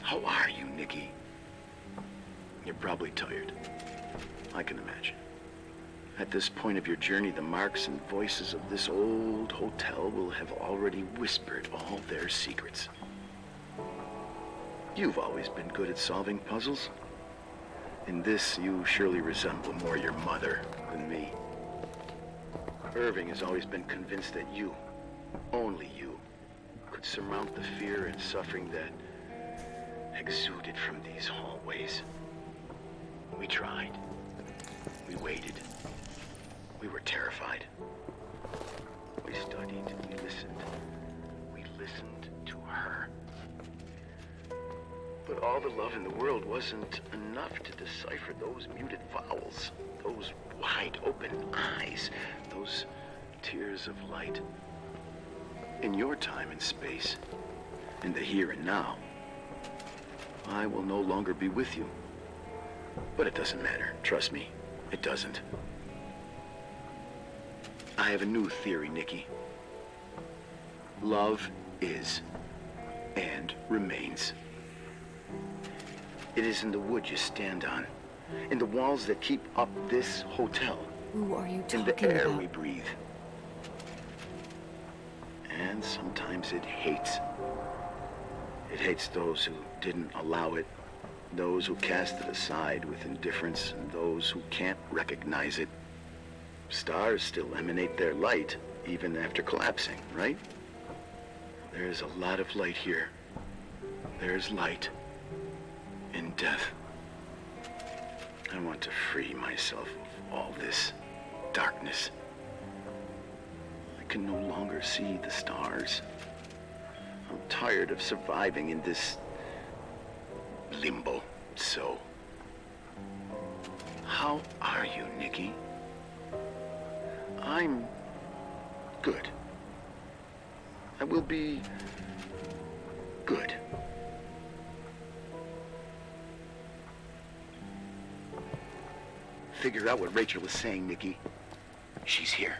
How are you, Nikki? You're probably tired. I can imagine. At this point of your journey, the marks and voices of this old hotel will have already whispered all their secrets. You've always been good at solving puzzles. In this, you surely resemble more your mother than me. Irving has always been convinced that you, only you, could surmount the fear and suffering that exuded from these hallways. We tried. We waited. We were terrified. We studied. We listened. We listened to her. But all the love in the world wasn't enough to decipher those muted vowels, those wide open eyes, those tears of light. In your time and space, in the here and now, I will no longer be with you. But it doesn't matter. Trust me, it doesn't. I have a new theory, Nikki. Love is and remains. It is in the wood you stand on, in the walls that keep up this hotel, Who are you talking in the air about? we breathe. And sometimes it hates. It hates those who didn't allow it, those who cast it aside with indifference, and those who can't recognize it. Stars still emanate their light, even after collapsing, right? There's a lot of light here. There's light in death. I want to free myself of all this darkness. I can no longer see the stars. I'm tired of surviving in this limbo. So, how are you, Nikki? I'm good. I will be good. Figure out what Rachel was saying, Nikki. She's here.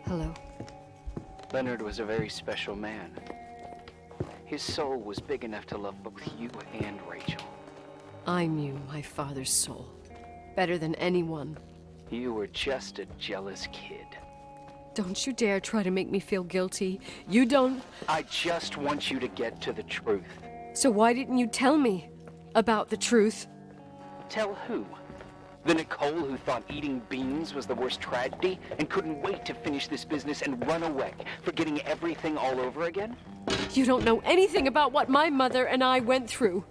Hello. Leonard was a very special man. His soul was big enough to love both you and Rachel. I knew my father's soul better than anyone. You were just a jealous kid. Don't you dare try to make me feel guilty. You don't... I just want you to get to the truth. So why didn't you tell me about the truth? Tell who? The Nicole who thought eating beans was the worst tragedy and couldn't wait to finish this business and run away, forgetting everything all over again? You don't know anything about what my mother and I went through.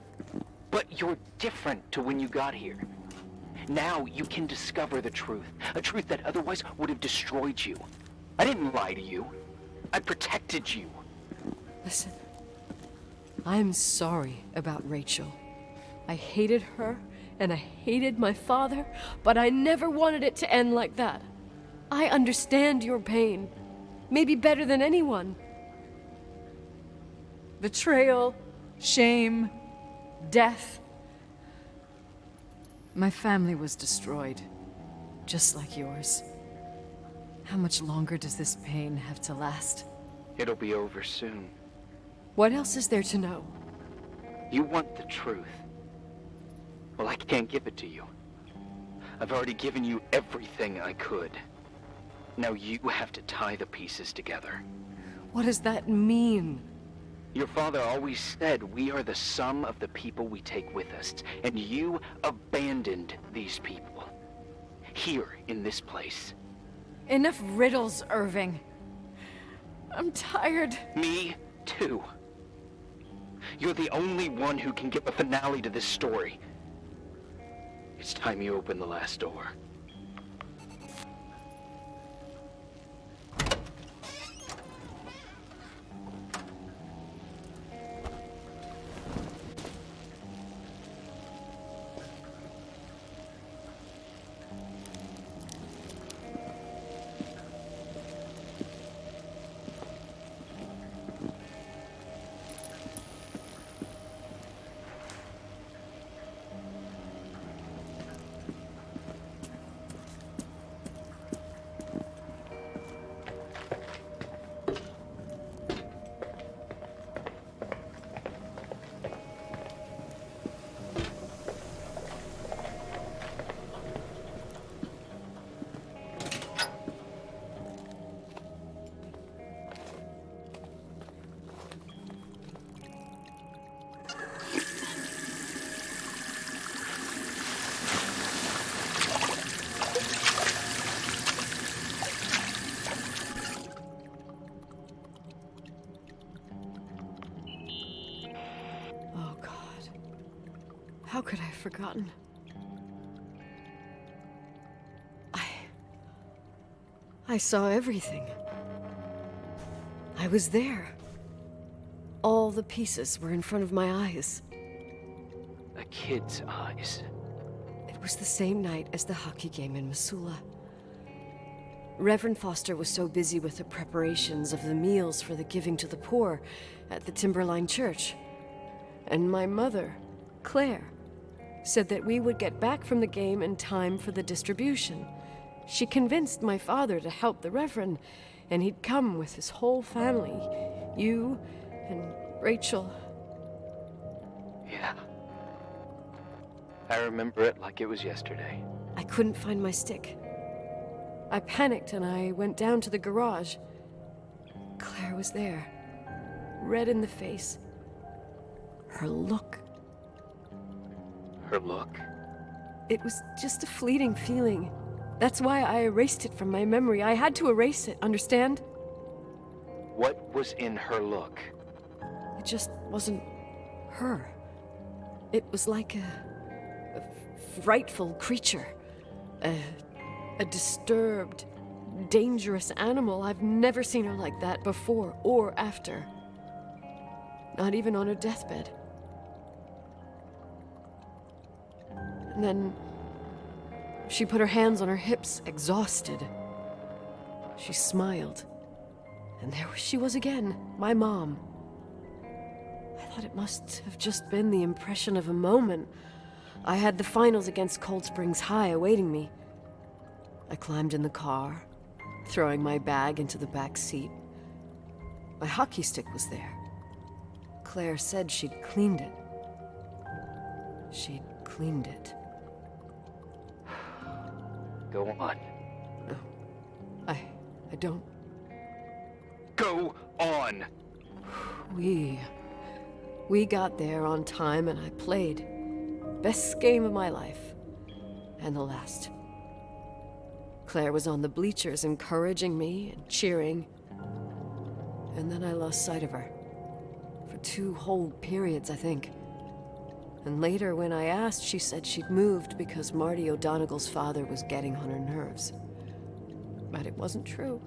But you're different to when you got here. Now you can discover the truth, a truth that otherwise would have destroyed you. I didn't lie to you. I protected you. Listen, I'm sorry about Rachel. I hated her, and I hated my father, but I never wanted it to end like that. I understand your pain, maybe better than anyone. Betrayal, shame, death. My family was destroyed, just like yours. How much longer does this pain have to last? It'll be over soon. What else is there to know? You want the truth. Well, I can't give it to you. I've already given you everything I could. Now you have to tie the pieces together. What does that mean? Your father always said we are the sum of the people we take with us, and you abandoned these people. Here, in this place. Enough riddles, Irving. I'm tired. Me, too. You're the only one who can give a finale to this story. It's time you open the last door. How could I have forgotten? I saw everything. I was there. All the pieces were in front of my eyes. A kid's eyes. It was the same night as the hockey game in Missoula. Reverend Foster was so busy with the preparations of the meals for the giving to the poor at the Timberline Church. And my mother, Claire, said that we would get back from the game in time for the distribution. She convinced my father to help the Reverend, and he'd come with his whole family. You and Rachel. Yeah. I remember it like it was yesterday. I couldn't find my stick. I panicked and I went down to the garage. Claire was there, red in the face. Her look. Her look? It was just a fleeting feeling. That's why I erased it from my memory. I had to erase it, understand? What was in her look? It just wasn't her. It was like a frightful creature. A disturbed, dangerous animal. I've never seen her like that before or after. Not even on her deathbed. And then she put her hands on her hips, exhausted. She smiled. And there she was again, my mom. I thought it must have just been the impression of a moment. I had the finals against Cold Springs High awaiting me. I climbed in the car, throwing my bag into the back seat. My hockey stick was there. Claire said she'd cleaned it. She'd cleaned it. Go on. No, I don't. Go on! We got there on time and I played. Best game of my life. And the last. Claire was on the bleachers encouraging me and cheering. And then I lost sight of her. For 2 whole periods, I think. And later, when I asked, she said she'd moved because Marty O'Donegal's father was getting on her nerves. But it wasn't true.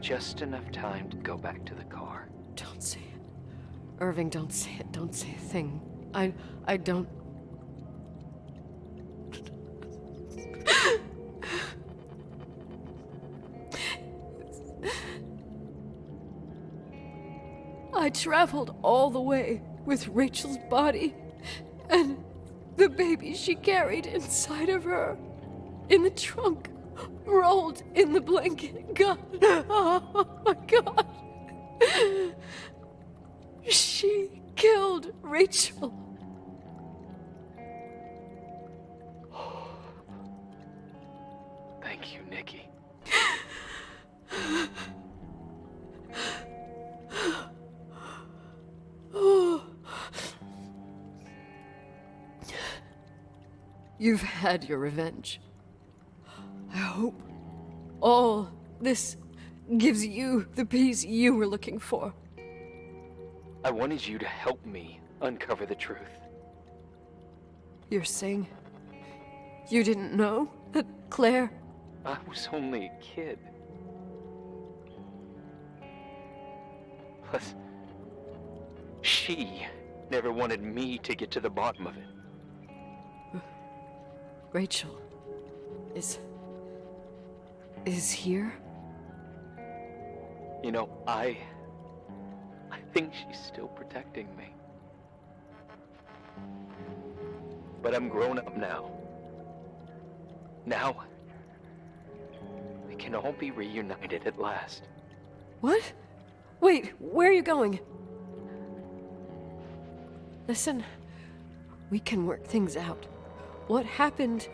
Just enough time to go back to the car. Don't say it. Irving, don't say it. Don't say a thing. I don't... I traveled all the way with Rachel's body and the baby she carried inside of her in the trunk, rolled in the blanket. God, oh my God. She killed Rachel. Thank you, Nikki. You've had your revenge. I hope all this gives you the peace you were looking for. I wanted you to help me uncover the truth. You're saying you didn't know that Claire... I was only a kid. Plus, she never wanted me to get to the bottom of it. Rachel is here? You know, I think she's still protecting me. But I'm grown up now. Now, we can all be reunited at last. What? Wait, where are you going? Listen, we can work things out. What happened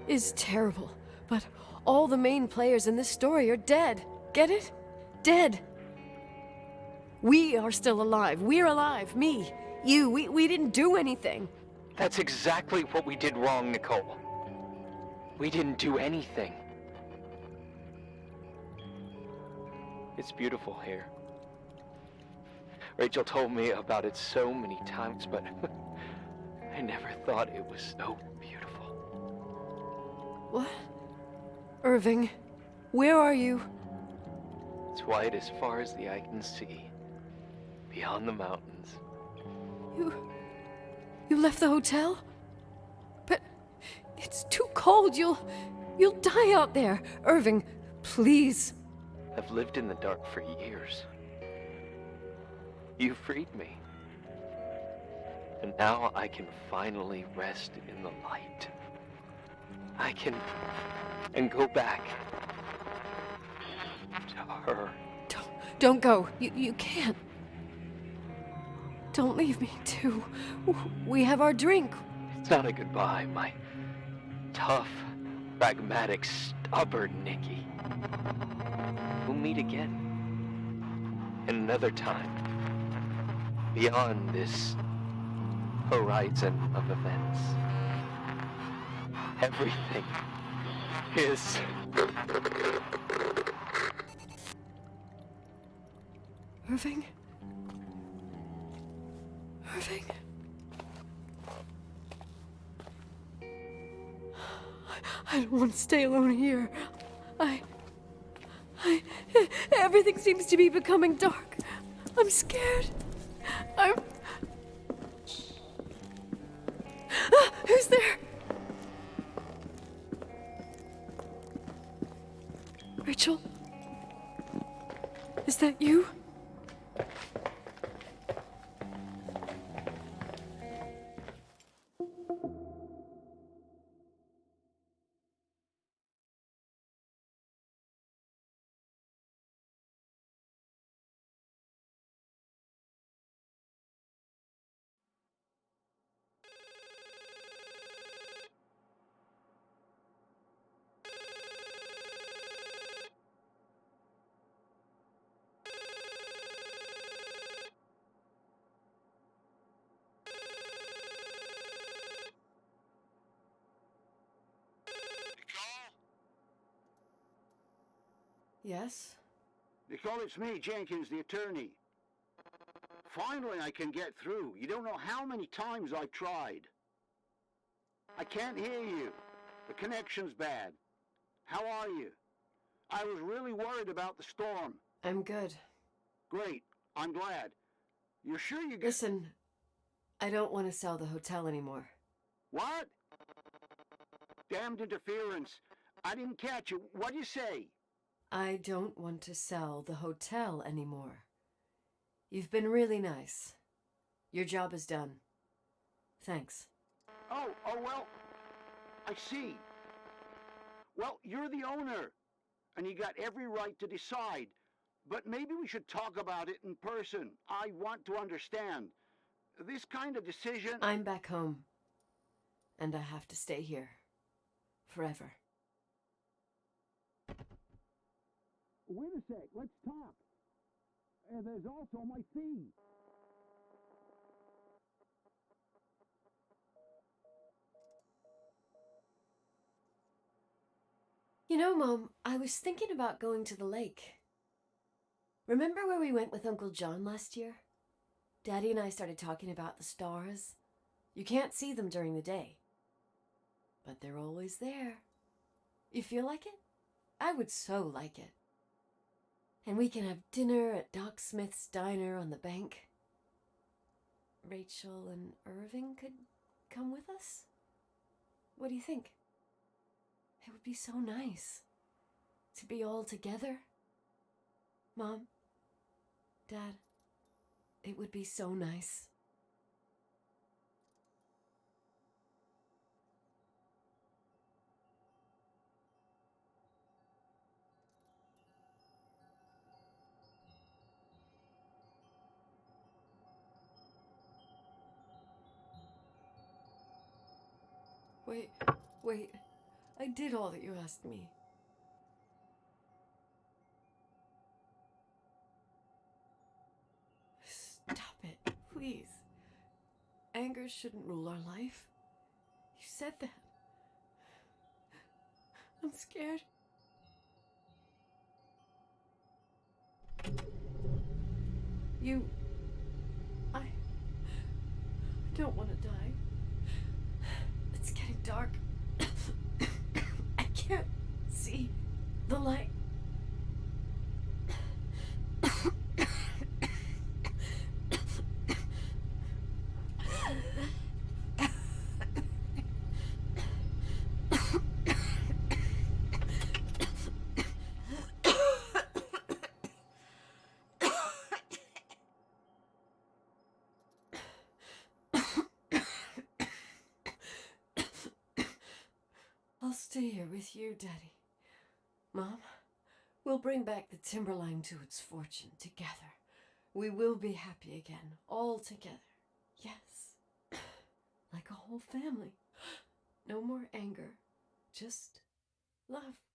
is terrible, but all the main players in this story are dead. Get it? Dead. We are still alive. We're alive. Me, you, we didn't do anything. That's exactly what we did wrong, Nicole. We didn't do anything. It's beautiful here. Rachel told me about it so many times, but I never thought it was so beautiful. What? Irving, where are you? It's white as far as the eye can see. beyond the mountains. You left the hotel? But it's too cold. You'll die out there. Irving, please. I've lived in the dark for years. You freed me. And now I can finally rest in the light. I can... and go back to her. Don't go. You can't. Don't leave me, too. We have our drink. It's not a goodbye, my tough, pragmatic, stubborn Nikki. We'll meet again. Another time. Beyond this horizon of events. Everything is... Irving? Irving? I don't want to stay alone here. Everything seems to be becoming dark. I'm scared. Who's there? Rachel? Is that you? Yes? Nicole, it's me, Jenkins, the attorney. Finally, I can get through. You don't know how many times I've tried. I can't hear you. The connection's bad. How are you? I was really worried about the storm. I'm good. Great. I'm glad. You're sure you Listen, I don't want to sell the hotel anymore. What? Damned interference. I didn't catch you. What'd you say? I don't want to sell the hotel anymore. You've been really nice. Your job is done. Thanks. Oh, well, I see. Well, you're the owner, and you got every right to decide. But maybe we should talk about it in person. I want to understand. This kind of decision... I'm back home, and I have to stay here. Forever. Wait a sec, let's talk. There's also my fee. You know, Mom, I was thinking about going to the lake. Remember where we went with Uncle John last year? Daddy and I started talking about the stars. You can't see them during the day, but they're always there. You feel like it? I would so like it. And we can have dinner at Doc Smith's diner on the bank. Rachel and Irving could come with us? What do you think? It would be so nice to be all together. Mom, Dad, it would be so nice. Wait. I did all that you asked me. Stop it, please. Anger shouldn't rule our life. You said that. I'm scared. I don't want to die. It's getting dark. I can't see the light. with you, Daddy. Mom, we'll bring back the Timberline to its fortune together. We will be happy again, all together. Yes. Like a whole family. No more anger, just love.